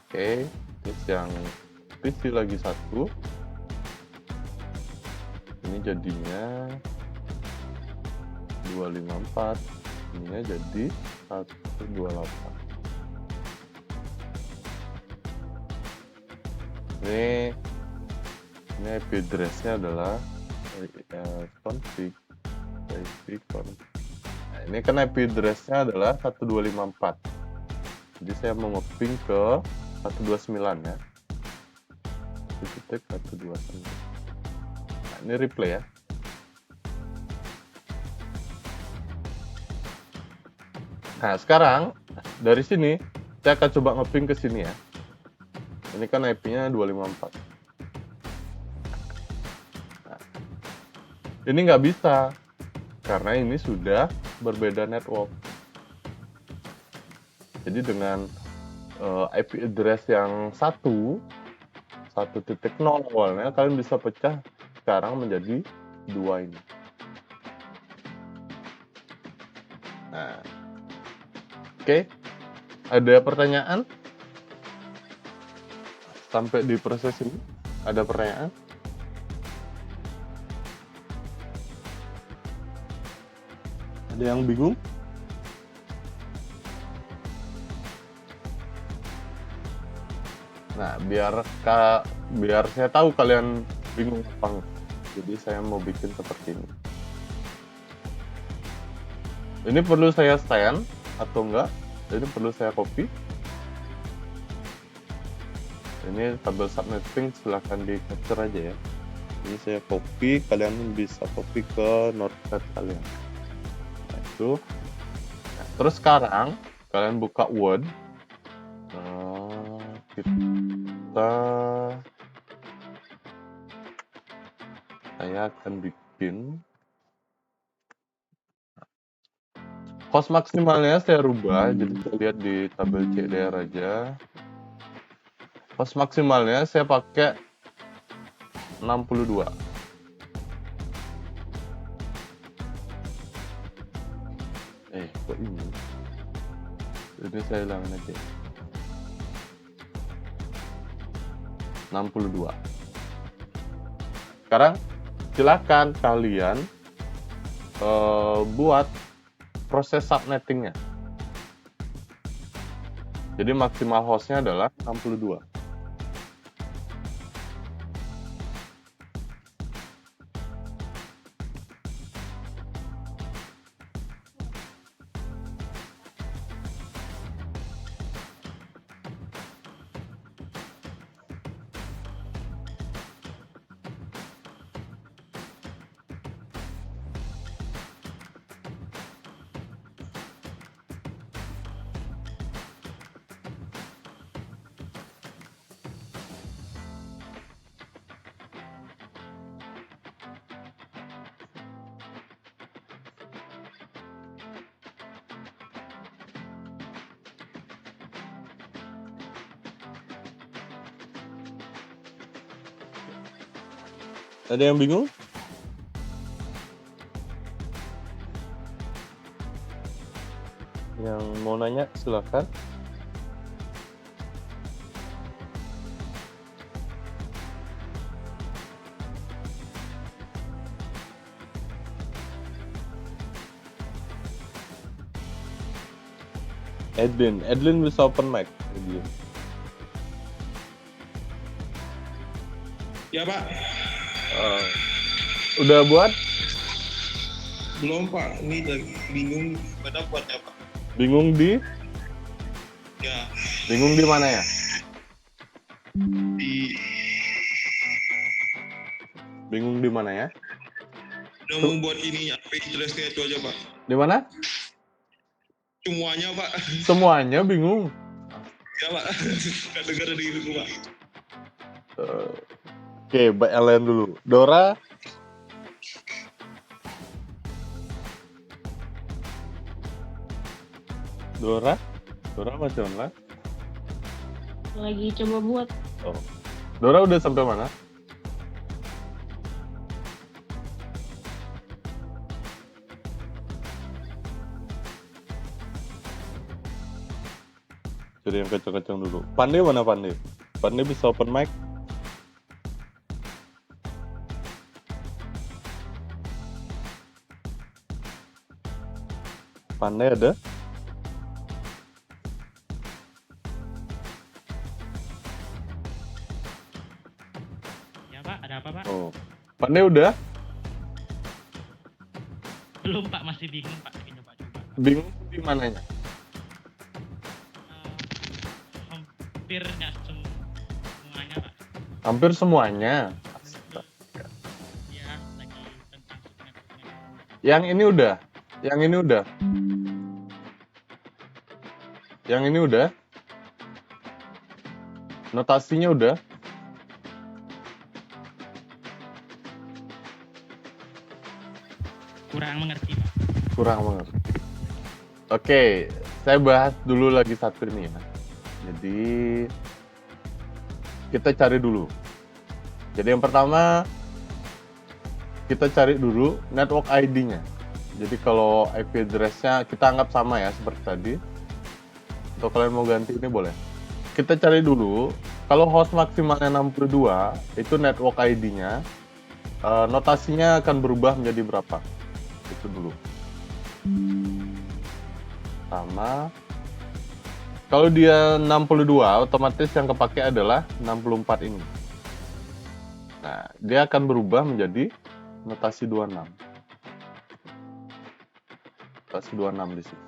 Oke, terus yang PC lagi 1. Ini jadinya 254. Ininya jadi 128. Ini IP address-nya adalah config. Nah, ini kan IP address-nya adalah 1254. Jadi saya mau nge-ping ke 129 ya. 129. Nah, ini replay ya. Nah, sekarang dari sini saya akan coba nge-ping ke sini ya. Ini kan IP-nya 254. Nah, ini nggak bisa karena ini sudah berbeda network. Jadi dengan IP address yang 1.0 awalnya, kalian bisa pecah sekarang menjadi 2 ini. Nah, oke. Ada pertanyaan? Sampai di proses ini, ada pertanyaan? Ada yang bingung? Nah, biar saya tahu kalian bingung apa enggak. Jadi saya mau bikin seperti ini. Ini perlu saya scan atau enggak? Ini perlu saya copy. Ini tabel subnet ping, silahkan di capture aja ya. Ini saya copy, kalian bisa copy ke notepad kalian. Nah, itu. Nah, terus sekarang kalian buka Word. Saya akan bikin host maksimalnya saya rubah, jadi saya lihat di tabel CDR aja. Host maksimalnya saya pakai 62. Kok ini? Ini saya hilangin aja. 62. Sekarang silakan kalian buat proses subnettingnya. Jadi maksimal hostnya adalah 62. Ada yang bingung? Yang mau nanya silakan. Edlin bisa open mic. Edlin. Ya Pak, Udah buat? belum Pak. Ini lagi bingung pada buatnya Pak. Bingung di? Ya Bingung di mana ya? di Bingung di mana ya? udah mau buat ini apa jelasnya itu aja Pak. Di mana? Semuanya Pak. Semuanya bingung. Ya Pak. Gak dengar di itu Pak. Oke, baik Ellen dulu. Dora. Dora masih online? Lagi coba buat. Oh. Dora udah sampai mana? Jadi yang kencang-kencang dulu. Pandai mana Pandai? Pandai bisa open mic? Pandai ada? Ya Pak, ada apa Pak? Oh. Pandai udah? Belum Pak, masih bingung Pak. Lagi coba-coba. Bingung di mananya? Hampir nggak semuanya Pak. Hampir semuanya. Ya, lagi tentang subnet-subnet. Yang ini udah? Yang ini udah? Yang ini udah? Notasinya udah? Kurang mengerti Pak. Kurang banget. Oke, saya bahas dulu lagi satu ini ya. Jadi kita cari dulu. Jadi yang pertama kita cari dulu network ID-nya. Jadi kalau IP address-nya kita anggap sama ya seperti tadi. Atau kalian mau ganti ini boleh. Kita cari dulu kalau host maksimalnya 62 itu network ID-nya notasinya akan berubah menjadi berapa? Itu dulu. Sama kalau dia 62 otomatis yang kepake adalah 64 ini. Nah, dia akan berubah menjadi notasi 26. Notasi 26 di sini.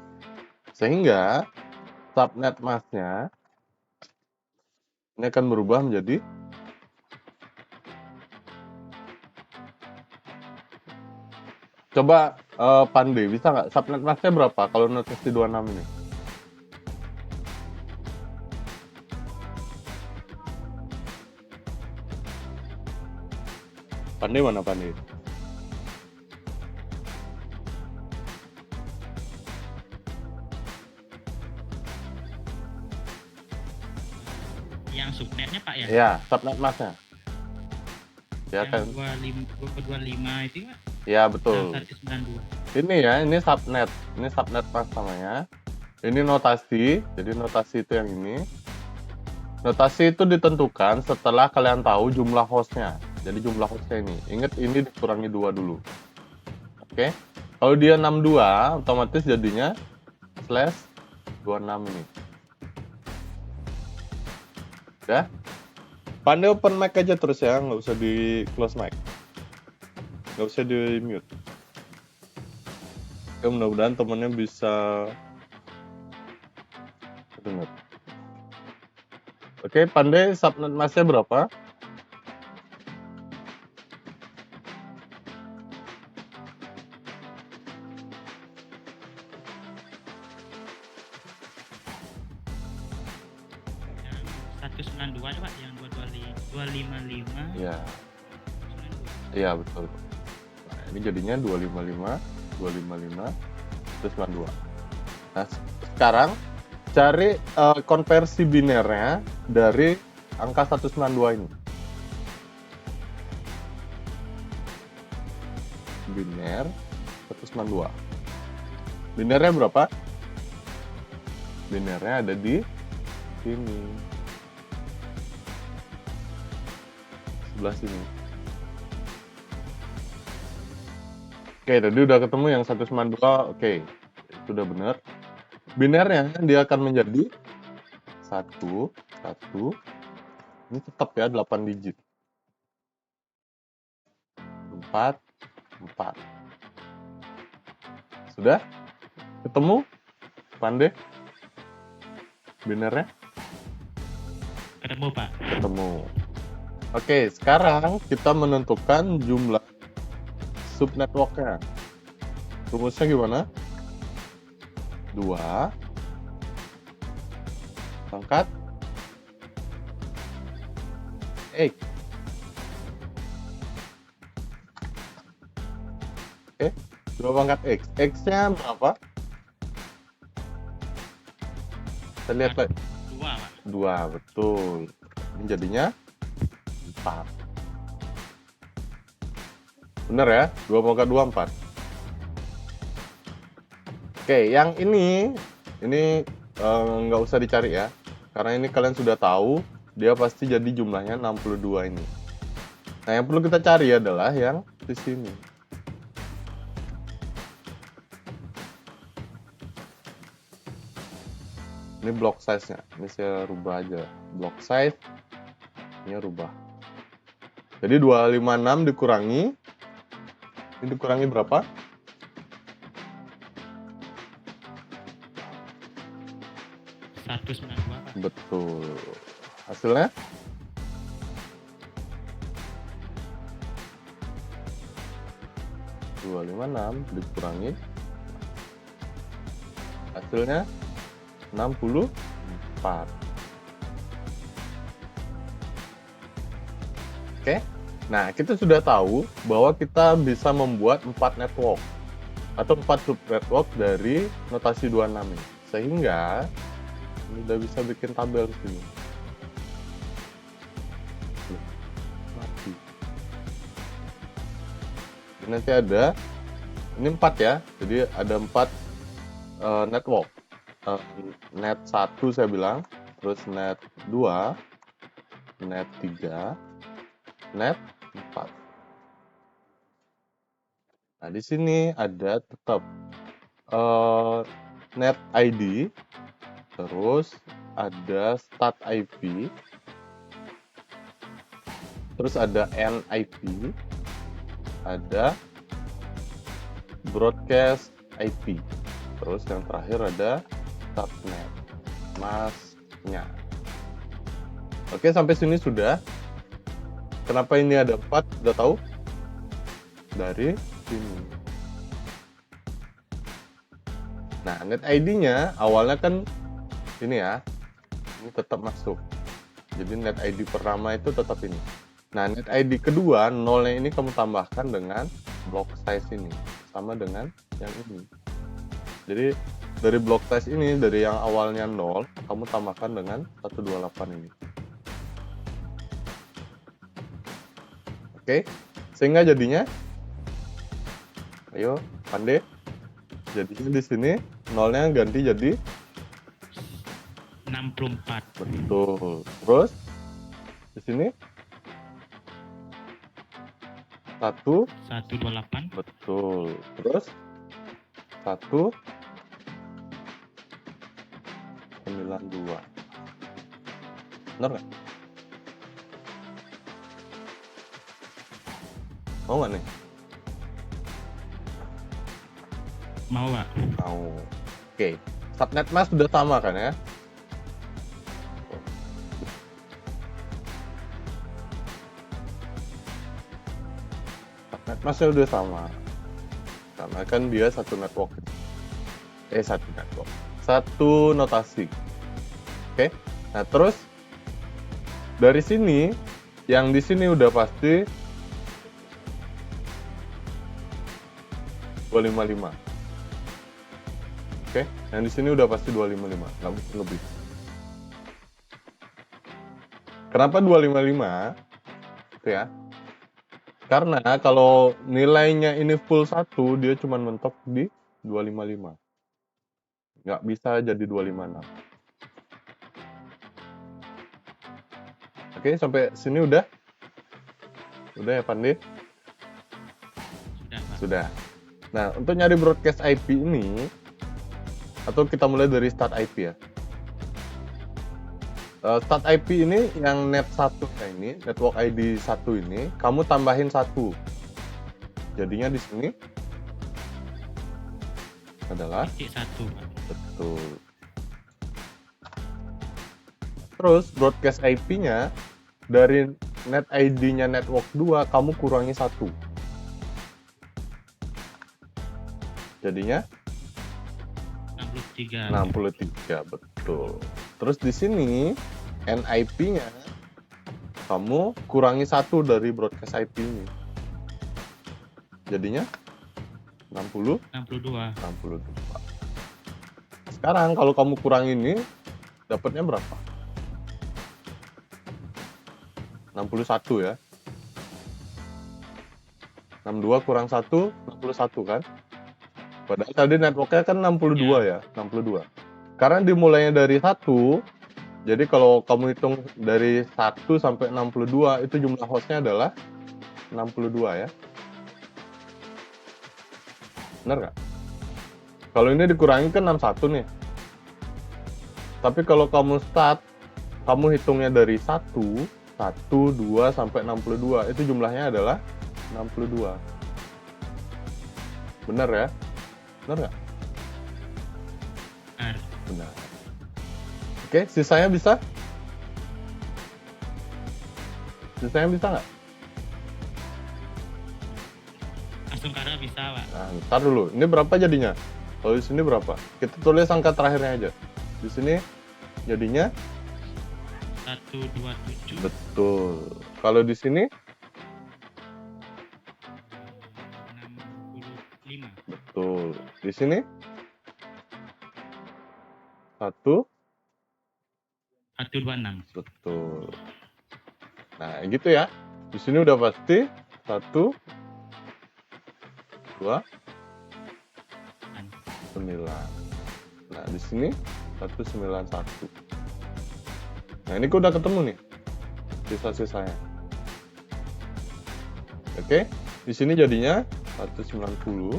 Sehingga subnet masknya ini akan berubah menjadi coba Pandai bisa nggak subnet masknya berapa kalau notasi 26 ini? Pandai mana Pandai? Yang subnetnya Pak ya? Ya, subnet masknya. Ya Yang kan? 25 itu Pak? Ya betul. Yang 192. Ini ya, ini subnet. Ini subnet mask namanya. Ini notasi. Jadi notasi itu yang ini. Notasi itu ditentukan setelah kalian tahu jumlah hostnya. Jadi jumlah hostnya ini. Ingat ini dikurangi 2 dulu. Oke. Kalau dia 62, otomatis jadinya /26 ini. Udah? Pandai open mic aja terus ya, nggak usah di close mic. Nggak usah di mute. Oke, mudah-mudahan temennya bisa dengar. Oke, Pandai subnet masknya berapa? Yang 192 coba, yang 255. Iya, 92. iya betul. Nah, ini jadinya 255, 255, terus 92. Nah, sekarang cari konversi binernya dari angka 192 ini. Biner 192. Binernya berapa? Binernya ada di sini. Sebelah sini. Oke, tadi udah ketemu yang 192. Oke, itu udah bener. Binernya dia akan menjadi 1, 1. Ini tetap ya 8 digit. 4, 4. Sudah? Ketemu? Pandai? Binernya? Ketemu Pak. Ketemu. Oke, sekarang kita menentukan jumlah subnetworknya. Rumusnya gimana? 2 pangkat X. Oke, 2 pangkat X. X-nya berapa? Kita lihat lagi. 2 Pak. 2, betul. Ini jadinya 4. Bener ya? 2 pangkat 2, 4. Oke, yang ini nggak usah dicari ya. Karena ini kalian sudah tahu, dia pasti jadi jumlahnya 62 ini. Nah, yang perlu kita cari adalah yang di sini. Ini block size-nya. Ini saya rubah aja. Block size ini rubah. Jadi 256 dikurangi. Ini dikurangi berapa? 192 Pak. Betul. Hasilnya? Dua 56 dikurangi. Hasilnya 64. Oke. Nah, kita sudah tahu bahwa kita bisa membuat 4 network atau 4 sub network dari notasi 26 ini. Sehingga ini udah bisa bikin tabel di sini. Mati. Jadi nanti ada ini 4 ya. Jadi ada 4 network. Net 1 saya bilang, terus net 2, net 3, net 4. Nah, di sini ada tetap net ID, terus ada start IP, terus ada NIP, ada broadcast IP, terus yang terakhir ada subnet, masnya. Oke, sampai sini sudah. Kenapa ini ada 4? Sudah tahu? Dari sini. Nah, net ID-nya awalnya kan ini ya. Ini tetap masuk. Jadi net ID pertama itu tetap ini. Nah, net ID kedua, nolnya ini kamu tambahkan dengan block size ini. Sama dengan yang ini. Jadi, dari block size ini, dari yang awalnya 0, kamu tambahkan dengan 128 ini. Oke, sehingga jadinya, ayo, pandai. Jadinya di sini, nolnya ganti jadi 64. betul. Terus, di sini, 128. betul. Terus, 192. Benar nggak? Mau nggak nih? Mau Pak. Mau. Oke. Subnet mas sudah sama kan ya? Subnet masnya udah sama. Karena kan dia satu network. Satu network. Satu notasi. Oke. Nah, terus dari sini yang di sini udah pasti 255. Oke, yang di sini udah pasti 255, nggak mungkin lebih. Kenapa 255? Itu ya. Karena kalau nilainya ini full 1, dia cuma mentok di 255. Nggak bisa jadi 256. Oke, sampai sini udah? Udah ya, Pandi? Sudah Pak. Sudah. Nah, untuk nyari broadcast IP ini, atau kita mulai dari start IP ya. Start IP ini yang net 1 ini, network ID 1 ini, kamu tambahin 1. Jadinya di sini adalah titik 1 Pak. betul. Terus broadcast IP-nya dari net ID-nya network 2 kamu kurangi 1. Jadinya 63, betul. Terus di sini NIP-nya kamu kurangi 1 dari broadcast IP ini. Jadinya 62. Sekarang kalau kamu kurang ini dapatnya berapa? 61 ya. 62 kurang 1, 61 kan? Padahal tadi networknya kan 62 ya, 62. Karena dimulainya dari 1, jadi kalau kamu hitung dari 1 sampai 62, itu jumlah hostnya adalah 62 ya. Benar nggak? Kalau ini dikurangi kan 61 nih. Tapi kalau kamu start, kamu hitungnya dari 1, 2 sampai 62, itu jumlahnya adalah 62. Benar ya? Benar nggak? Benar. Oke, sisanya bisa? Sisanya bisa nggak? Langsung karena bisa Pak. Nah, ntar dulu. Ini berapa jadinya? Kalau di sini berapa? Kita tulis angka terakhirnya aja. Di sini jadinya 127. betul. Kalau di sini 65. betul. Di sini 1 126. betul. Nah, gitu ya. Di sini udah pasti 1 2 9. Nah, di sini 191. Nah, ini udah ketemu nih sisa-sisanya. Oke, di sini jadinya 190.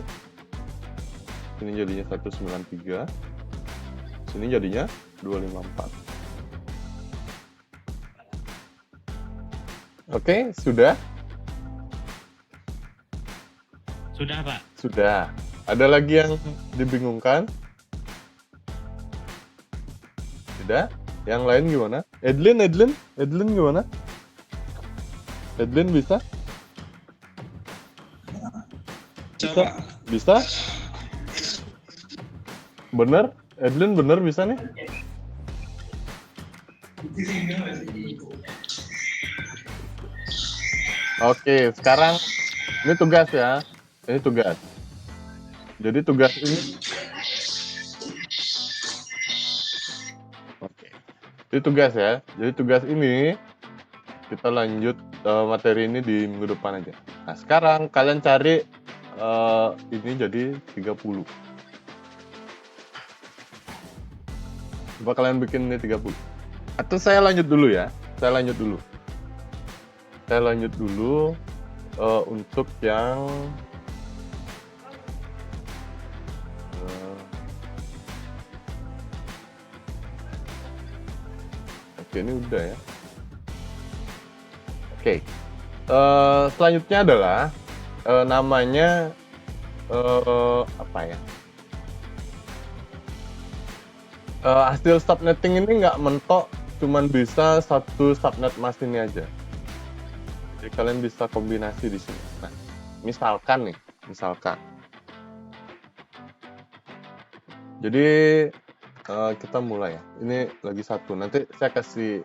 Sini jadinya 193. Sini jadinya 254. Oke, sudah? Sudah Pak. Sudah. Ada lagi yang dibingungkan? Tidak? Yang lain gimana? Edlin gimana? Edlin bisa? Coba. Bisa? Bener? Edlin bener bisa nih? Oke, sekarang ini tugas ya. Ini tugas. Jadi tugas ini oke. Ini tugas ya. Jadi tugas ini kita lanjut materi ini di minggu depan aja. Nah, sekarang kalian cari ini jadi 30. Coba kalian bikin ini 30. Atau saya lanjut dulu ya. Saya lanjut dulu untuk yang oke, ini udah ya. Oke. Selanjutnya adalah namanya apa ya? Hasil subnetting ini nggak mentok, cuman bisa satu subnet mask ini aja. Jadi kalian bisa kombinasi di sini. Nah, misalkan. Jadi kita mulai ya. Ini lagi satu. Nanti saya kasih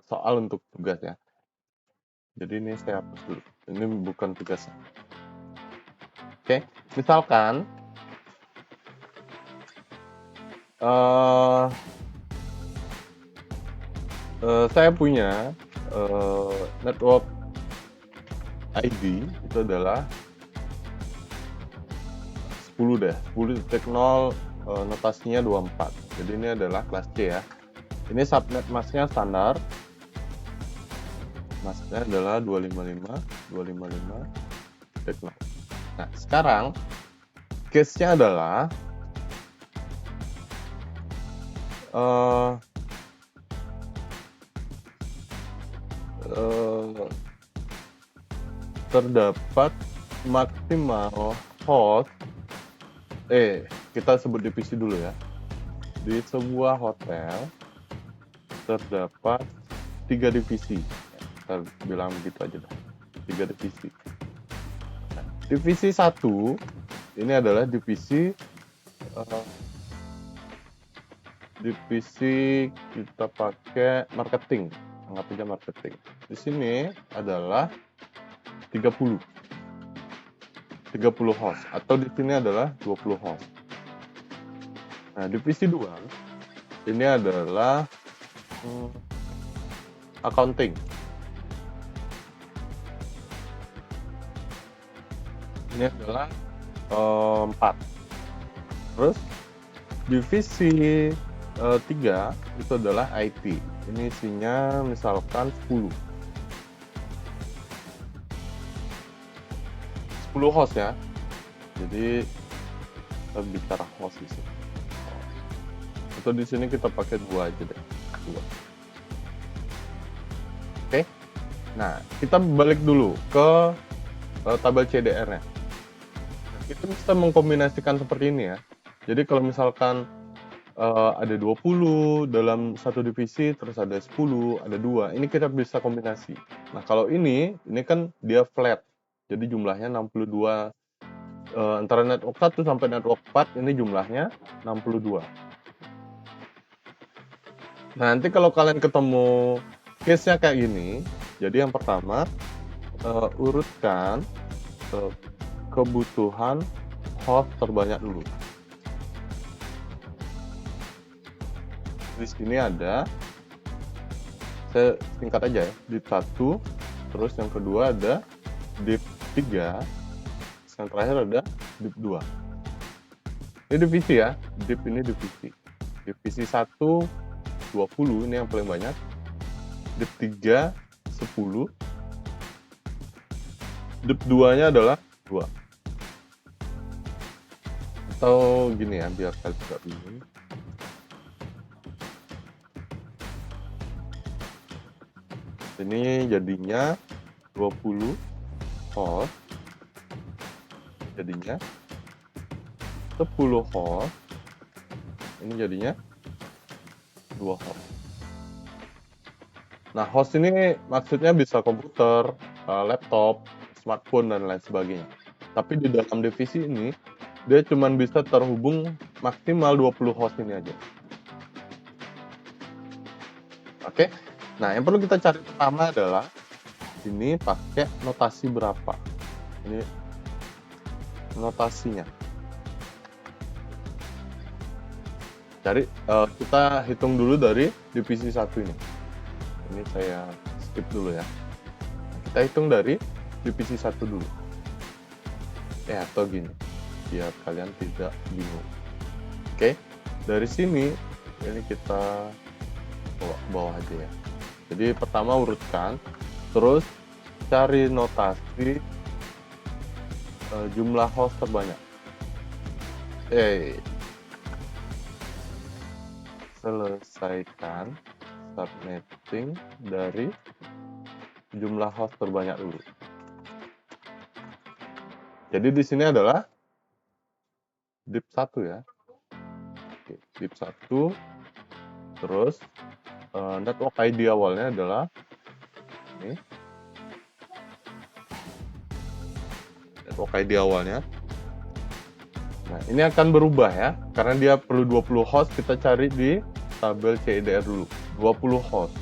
soal untuk tugas ya. Jadi ini saya hapus dulu. Ini bukan tugasnya. Oke, misalkan saya punya network ID itu adalah 10 deh. 10.0 notasinya 24. Jadi ini adalah kelas C ya. Ini subnet masknya standar. Masknya adalah 255.0. Nah, sekarang case-nya adalah eh, eh, terdapat maksimal host, kita sebut divisi dulu ya. Di sebuah hotel terdapat 3 divisi. Kita bilang begitu aja dah. 3 divisi. Nah, divisi 1 ini adalah divisi kita pakai marketing, anggap aja marketing. Di sini adalah 30 host, atau di sini adalah 20 host. Nah, divisi 2 ini adalah accounting. Ini adalah 4. Terus divisi 3 itu adalah IT. Ini isinya misalkan 10 host ya. Jadi kita bicara host di sini. Atau di sini kita pakai 2 aja deh. 2. Oke. Nah, kita balik dulu ke tabel CDR-nya. Kita bisa mengkombinasikan seperti ini ya. Jadi kalau misalkan ada 20 dalam satu divisi, terus ada 10, ada 2, ini kita bisa kombinasi. Nah, kalau ini kan dia flat. Jadi jumlahnya 62. Antara network 1 sampai network 4 ini jumlahnya 62. Nah, nanti kalau kalian ketemu case-nya kayak gini, jadi yang pertama urutkan kebutuhan host terbanyak dulu. Di sini ada, saya singkat aja ya, div 1, terus yang kedua ada div 3, yang terakhir ada div 2. Ini divisi ya, div ini divisi. Divisi 1 20, ini yang paling banyak. Div 3 10. Div 2-nya adalah 2. Atau gini ya, biar kalian tidak bingung. Ini jadinya 20 host, jadinya 10 host, ini jadinya 2 host. Nah, host ini maksudnya bisa komputer, laptop, smartphone, dan lain sebagainya. Tapi di dalam divisi ini, dia cuma bisa terhubung maksimal 20 host ini aja. Oke? Nah, yang perlu kita cari pertama adalah ini pakai notasi berapa. Ini notasinya. Cari, kita hitung dulu dari divisi 1 ini. Ini saya skip dulu ya. Kita hitung dari divisi 1 dulu. Atau gini, biar kalian tidak bingung. Oke, dari sini ini kita bawa aja ya. Jadi pertama urutkan, terus cari notasi jumlah host terbanyak. Selesaikan subnetting dari jumlah host terbanyak dulu. Jadi di sini adalah div 1 ya. Oke, div 1, terus network ID awalnya adalah ini. Network ID awalnya. Nah, ini akan berubah ya, karena dia perlu 20 host, kita cari di tabel CDR dulu. 20 host.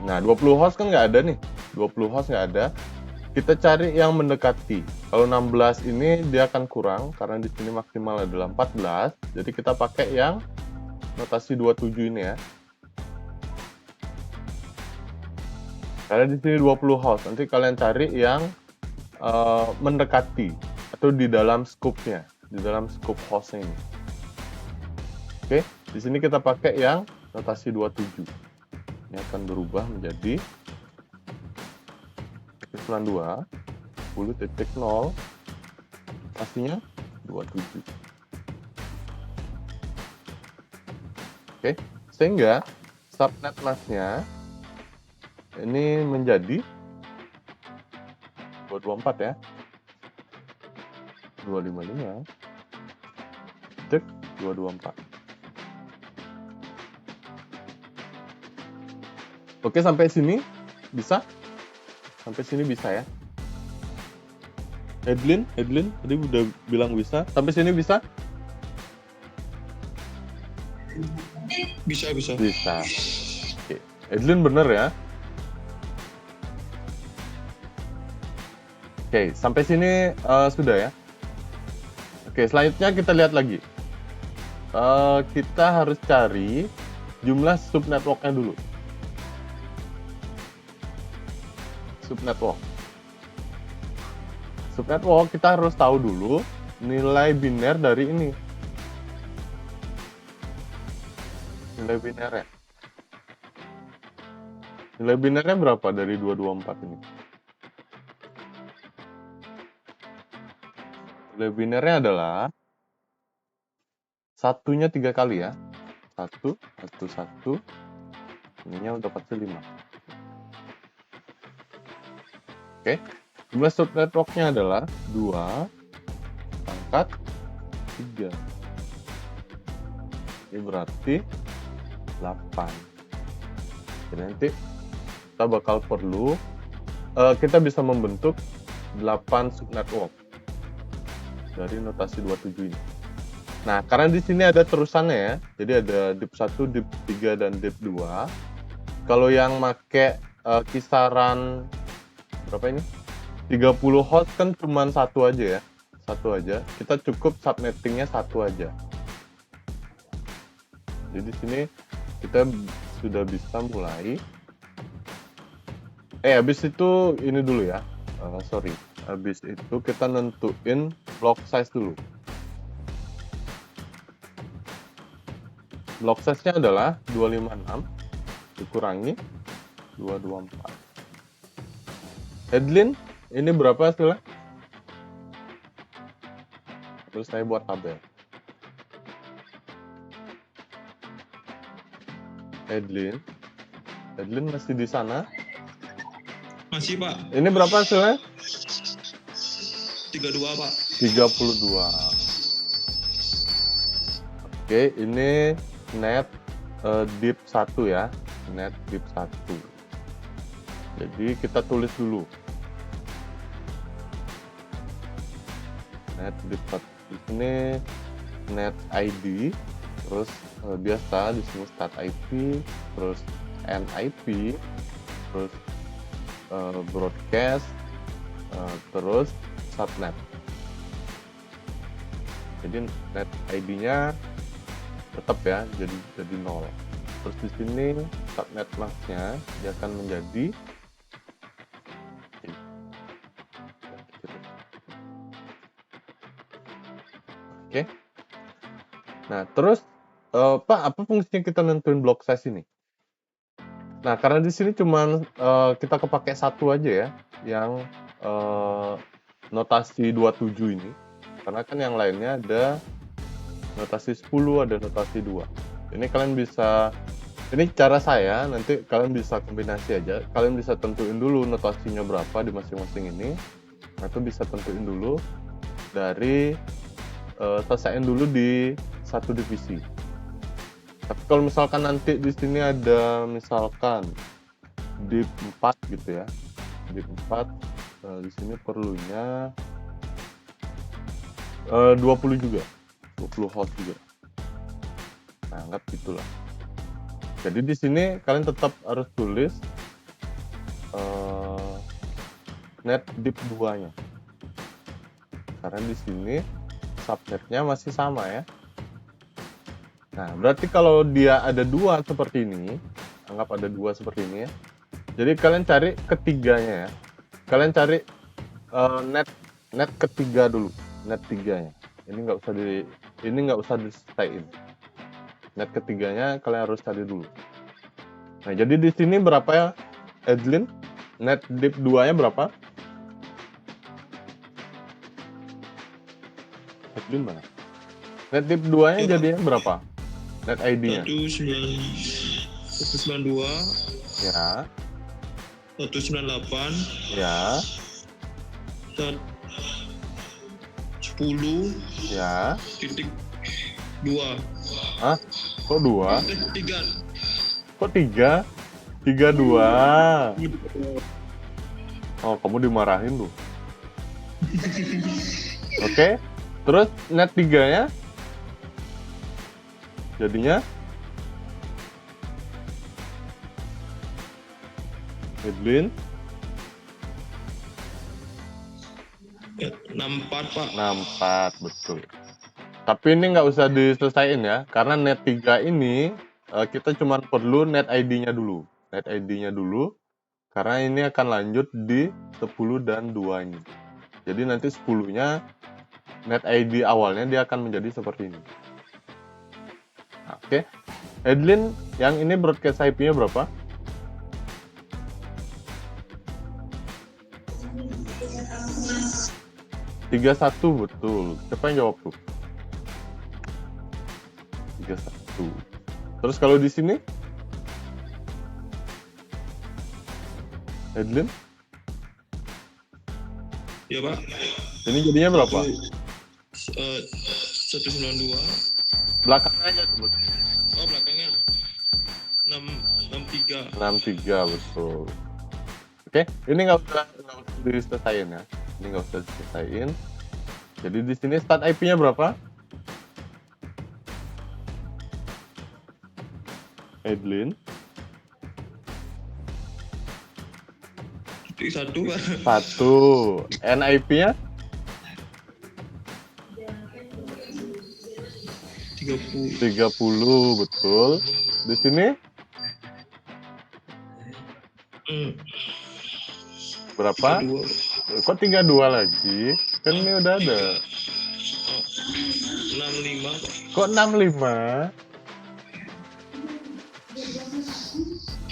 Nah, 20 host kan nggak ada nih. 20 host nggak ada. Kita cari yang mendekati. Kalau 16 ini dia akan kurang, karena di sini maksimal adalah 14. Jadi kita pakai yang notasi 27 ini ya. Karena di sini 20 host, nanti kalian cari yang mendekati atau di dalam scope-nya, di dalam scope host-nya ini. Oke, di sini kita pakai yang notasi 27. Ini akan berubah menjadi 92 10.0, notasinya 27. Oke, sehingga subnet masknya ini menjadi 224 ya. 255. Cek 224. Oke, sampai sini bisa? Sampai sini bisa ya? Edlin tadi udah bilang bisa. Sampai sini bisa? Bisa. Bisa. Oke. Edlin bener ya? Oke, sampai sini sudah ya? Oke, selanjutnya kita lihat lagi. Kita harus cari jumlah subnetworknya dulu. Subnetwork kita harus tahu dulu nilai biner dari ini. Nilai binernya. Nilai binernya berapa dari 224 ini? Nilai binernya adalah satunya 3 kali ya. 1. Ininya udah pasti 5. Oke. Jumlah subnetworknya adalah 2 pangkat 3. Ini berarti 8. Jadi nanti kita bakal perlu kita bisa membentuk 8 subnetwork dari notasi 27 ini. Nah, karena di sini ada terusannya ya. Jadi ada div 1, div 3 dan div 2. Kalau yang make kisaran berapa ini? 30 host kan cuma satu aja ya. Satu aja. Kita cukup subnettingnya satu aja. Jadi di sini kita sudah bisa mulai. Habis itu ini dulu ya. Habis itu kita nentuin block size dulu. Block size-nya adalah 256 dikurangi 224. Headline ini berapa hasilnya? Terus saya buat tabel. Headline masih di sana? Masih, Pak. Ini berapa hasilnya? 32, Pak. 32. Oke, ini net div 1 ya. Net div 1. Jadi kita tulis dulu. Net div 1. Di sini net ID, terus biasa di sini start IP, terus end IP, terus broadcast, terus subnet. Jadi net ID-nya tetap ya, jadi 0. Terus di sini subnet masknya dia akan menjadi Oke. Nah, terus Pak, apa fungsinya kita nentuin block size ini? Nah, karena di sini cuman kita kepake satu aja ya, yang notasi 27 ini. Karena kan yang lainnya ada notasi 10, ada notasi 2. Ini kalian bisa, ini cara saya, nanti kalian bisa kombinasi aja. Kalian bisa tentuin dulu notasinya berapa di masing-masing ini. Atau bisa tentuin dulu dari selesaiin dulu di satu divisi. Tapi kalau misalkan nanti di sini ada misalkan div 4 gitu ya, div 4 di sini perlunya 20 juga, 20 host juga. Nah, anggap gitulah. Jadi di sini kalian tetap harus tulis net div 2-nya. Karena di sini subnetnya masih sama ya. Nah, berarti kalau dia ada 2 seperti ini, anggap ada 2 seperti ini ya. Jadi kalian cari ketiganya ya. Kalian cari net ketiga dulu, net 3-nya. Ini nggak usah di-stay-in. Net ketiganya kalian harus cari dulu. Nah, jadi di sini berapa ya, Edlin? Net div 2-nya berapa? Edlin mana? Net div 2-nya jadinya berapa? net ID-nya. 192, Ya, 198, ya, 10 ya. titik 2. Hah? Kok 2? 3. Kok 3? 32. Oh, kamu dimarahin tuh. Oke. Terus net 3-nya jadinya Edlin 64 Pak. 64, betul. Tapi ini nggak usah diselesaikan ya, karena net 3 ini kita cuma perlu net ID-nya dulu. Net ID-nya dulu, karena ini akan lanjut di 10 dan 2 ini. Jadi nanti 10-nya net ID awalnya dia akan menjadi seperti ini. Nah, oke. Edlin, yang ini broadcast IP-nya berapa? 31, betul. Siapa yang jawab tuh? 31. Terus kalau di sini? Edlin? Ya Pak. Ini jadinya berapa? 192. Belakangnya aja sebut. Oh, belakangnya 63. 63, betul. Oke, ini nggak usah diselesain ya. Ini nggak usah diselesain. Jadi di sini start IP-nya berapa? Edlin? Titik 1 Pak. 1. NIP-nya? 30. 30, betul. Di sini berapa? 2. Kok 32 lagi? Kan ini udah ada. 65 Pak. Kok 65?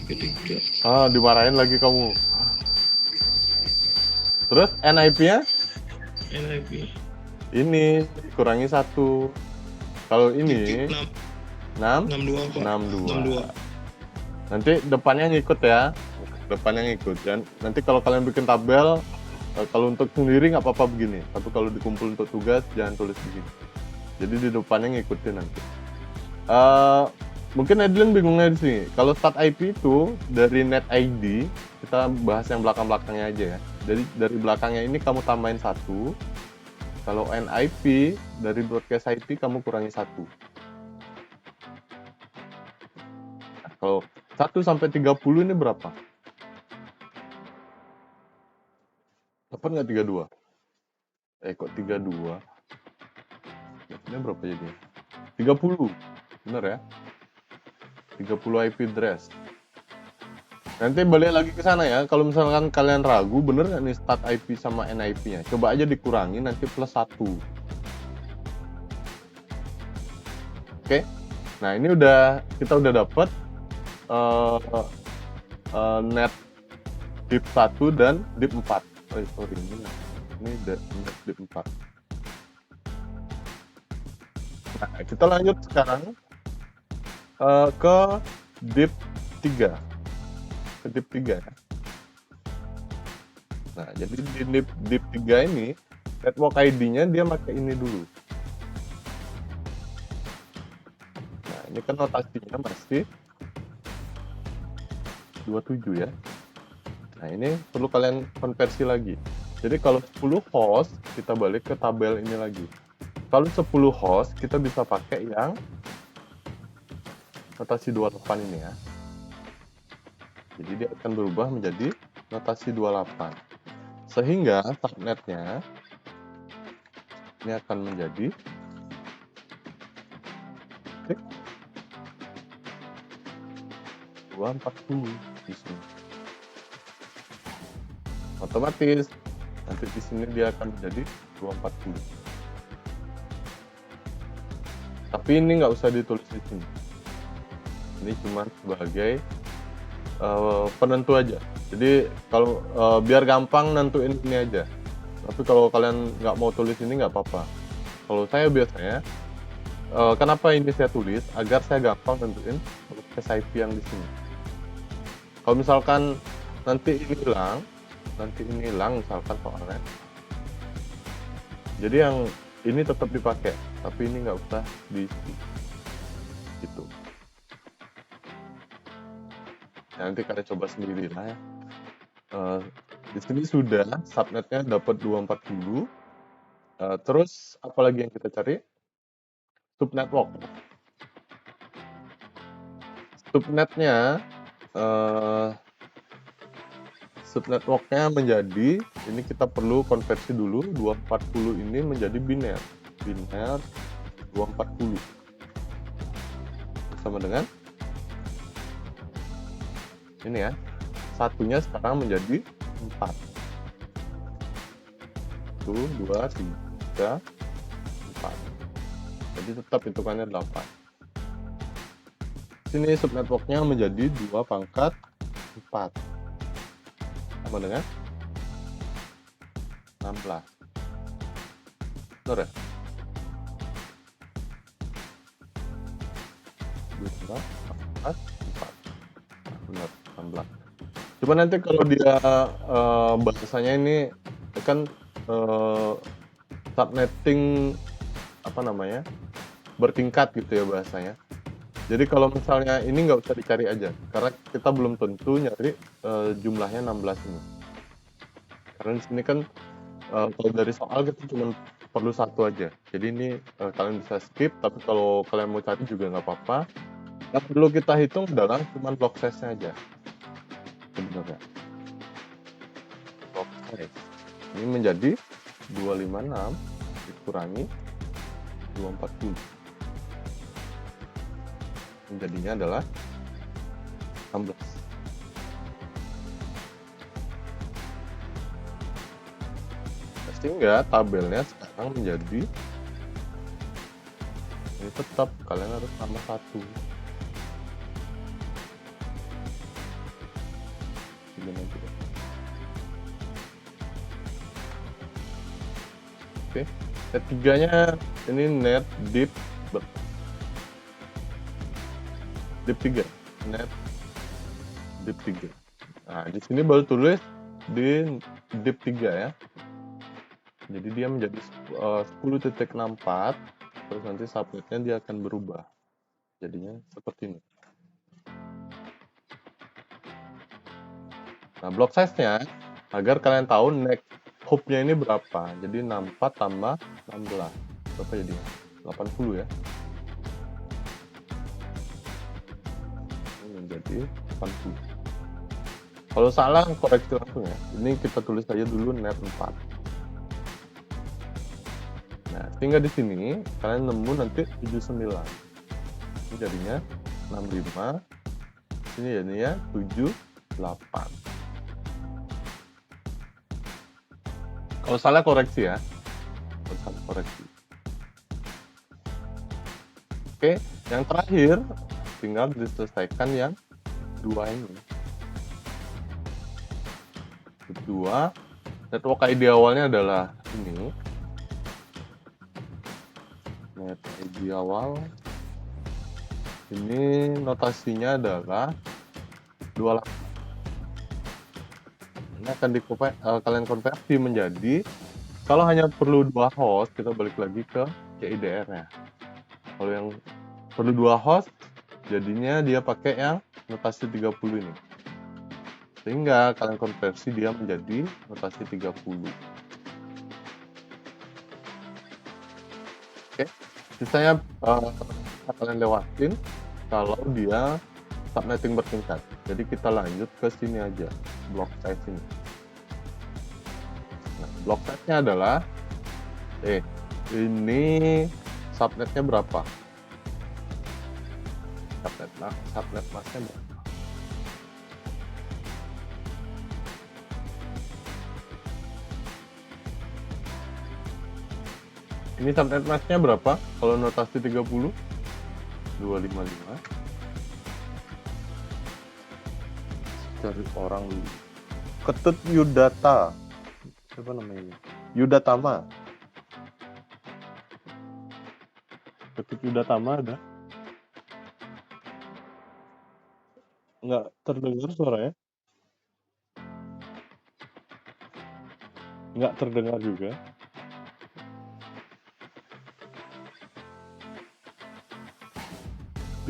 33. Ah, dimarahin lagi kamu. Terus NIP-nya? NIP. Ini kurangi 1. Kalau ini 6, 62 Pak. 62. Nanti depannya ngikut ya. Depannya ngikut. Dan nanti kalau kalian bikin tabel, kalau untuk sendiri nggak apa-apa begini. Tapi kalau dikumpul untuk tugas, jangan tulis begini. Jadi di depannya ngikutin nanti. Mungkin Edlin bingungnya di sini. Kalau start IP itu dari net ID, kita bahas yang belakang-belakangnya aja ya. Jadi dari belakangnya ini kamu tambahin 1. Kalau NIP dari broadcast IP kamu kurangi 1. Nah, kalau 1 sampai 30 ini berapa? Dapat nggak 32? Kok 32? Ini berapa jadi? 30. Bener ya? 30 IP address. Nanti balik lagi ke sana ya. Kalau misalkan kalian ragu, bener nggak nih start IP sama NIP-nya? Coba aja dikurangi nanti plus 1. Oke. Nah, ini kita udah dapat net DIP 1 dan DIP 4. Sorry, ini net DIP 4. Nah, kita lanjut sekarang ke DIP 3. Ke DIP 3 ya. Nah, jadi di DIP 3 ini network ID-nya dia pakai ini dulu. Nah, ini kan notasinya masih 27 ya. Nah, ini perlu kalian konversi lagi. Jadi kalau 10 host, kita balik ke tabel ini lagi. Kalau 10 host, kita bisa pakai yang notasi 28 ini ya. Jadi dia akan berubah menjadi notasi 28. Sehingga subnetnya ini akan menjadi 240 di sini. Otomatis nanti di sini dia akan menjadi 240. Tapi ini nggak usah ditulis di sini. Ini cuma sebagai penentu aja. Jadi kalau biar gampang nentuin ini aja. Tapi kalau kalian nggak mau tulis ini nggak apa-apa. Kalau saya biasanya kenapa ini saya tulis agar saya gampang nentuin broadcast IP yang di sini. Kalau misalkan nanti ini hilang misalkan soalnya, jadi yang ini tetap dipakai, tapi ini nggak usah diisi gitu. Ya, nanti kalian coba sendiri lah ya. Di sini sudah subnetnya dapat 240. Terus apalagi yang kita cari? Subnetwork. Subnetnya subnetworknya menjadi, ini kita perlu konversi dulu 240 ini menjadi biner 240 sama dengan ini ya, satunya sekarang menjadi 4. 1, 2, 3, 4. Jadi tetap hitungannya 8. Sini subnetworknya menjadi 2 pangkat 4 sama dengan 16. Benar ya? 2, 4, 4. Benar, 16. Cuma nanti kalau dia bahasanya ini kan subnetting apa namanya, bertingkat gitu ya bahasanya. Jadi kalau misalnya ini nggak usah dicari aja, karena kita belum tentu nyari jumlahnya 16 ini. Karena di sini kan kalau dari soal kita cuma perlu satu aja. Jadi ini kalian bisa skip, tapi kalau kalian mau cari juga nggak apa-apa. Yang perlu kita hitung adalah cuma block size-nya aja. Sebenarnya. Block size. Ini menjadi 256 dikurangi 240. Jadinya adalah 16. Sehingga tabelnya sekarang menjadi ini tetap kalian harus tambah 1. Oke, ketiganya ini net div 3, net div 3. Nah, di sini baru tulis di div 3 ya. Jadi dia menjadi 10.64, terus nanti subnetnya dia akan berubah. Jadinya seperti ini. Nah, block size-nya agar kalian tahu next hop-nya ini berapa. Jadi 64 tambah 16. Berapa jadinya? 80 ya. Ini menjadi 80. Kalau salah koreksi langsung ya. Ini kita tulis aja dulu net 4. Nah, sehingga di sini kalian nemu nanti 79. Ini jadinya 65. Ini jadinya 78. Kalau salah koreksi ya. Kalau salah koreksi. Oke, yang terakhir tinggal diselesaikan yang 2 ini. Kedua, network ID awalnya adalah ini. Net ID awal. Ini notasinya adalah 28. Ini akan kalian konversi menjadi, kalau hanya perlu 2 host, kita balik lagi ke CIDR-nya. Kalau yang perlu 2 host, jadinya dia pakai yang notasi 30 ini. Sehingga kalian konversi dia menjadi notasi 30. Oke, sisanya kalian lewatin kalau dia subnetting bertingkat. Jadi kita lanjut ke sini aja, block size ini. Nah, block size-nya adalah ini subnetnya berapa? Subnet masknya berapa? Ini subnet masknya berapa? Kalau notasi 30? 255. Cari orang dulu. Ketut Yudata. Siapa namanya ini? Yudatama. Ketik Yudatama ada? Nggak terdengar suaranya? Nggak terdengar juga?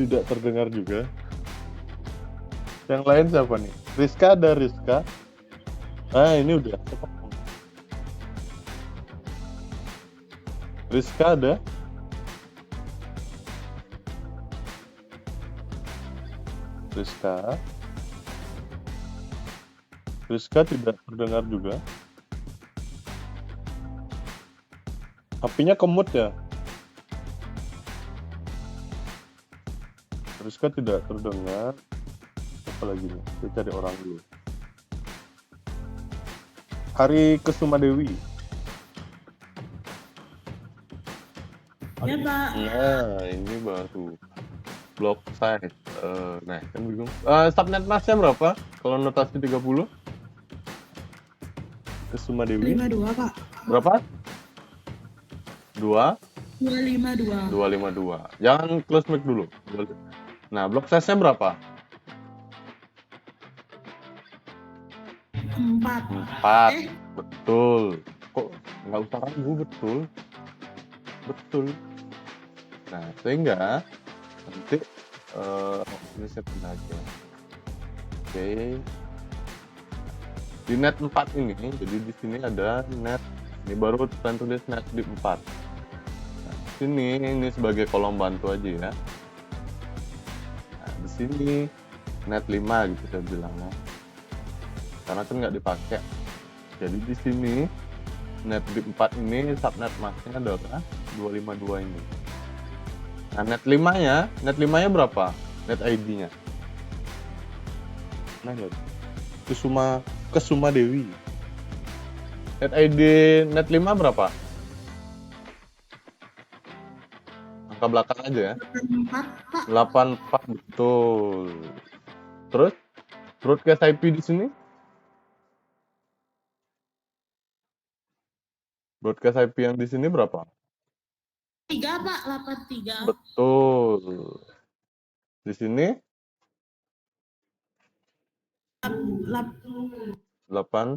Tidak terdengar juga? Yang lain siapa nih? Rizka ada Rizka? Ah, ini udah. Rizka ada? Rizka? Rizka tidak terdengar juga? HP-nya kemut ya? Rizka tidak terdengar. Apa lagi nih? Kita cari orang dulu. Hari Kesumadewi. Ya, Pak. Nah, ini baru. Block size. Nah, kan bingung. Subnet masnya berapa? Kalau notasi 30? Kesumadewi. 52, Pak. Berapa? 2? 252. 252. Jangan close mic dulu. Nah, block size-nya berapa? 4. 4. Betul. Kok nggak usah ragu, betul. Betul. Nah, sehingga nanti ini saya pindah aja. Oke. Di net 4 ini, jadi di sini ada net. Ini baru tulis net di 4. Nah, sini ini sebagai kolom bantu aja ya. Nah, di sini net 5 gitu saya bilangnya. Karena kan nggak dipakai. Jadi di sini net di 4 ini subnet max-nya adalah 252 ini. Nah, net 5-nya berapa? Net ID-nya. Nah, lihat. Kesuma Dewi. Net ID net 5 berapa? Angka belakang aja ya. 4, Pak. 84 betul. Terus broadcast IP di sini? Broadcast IP yang di sini berapa? 3, Pak. 83. Betul. Di sini 81.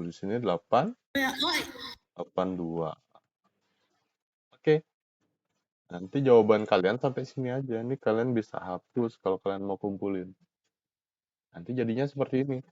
Di sini 82. Oke. Nanti jawaban kalian sampai sini aja. Ini kalian bisa hapus kalau kalian mau kumpulin. Nanti jadinya seperti ini.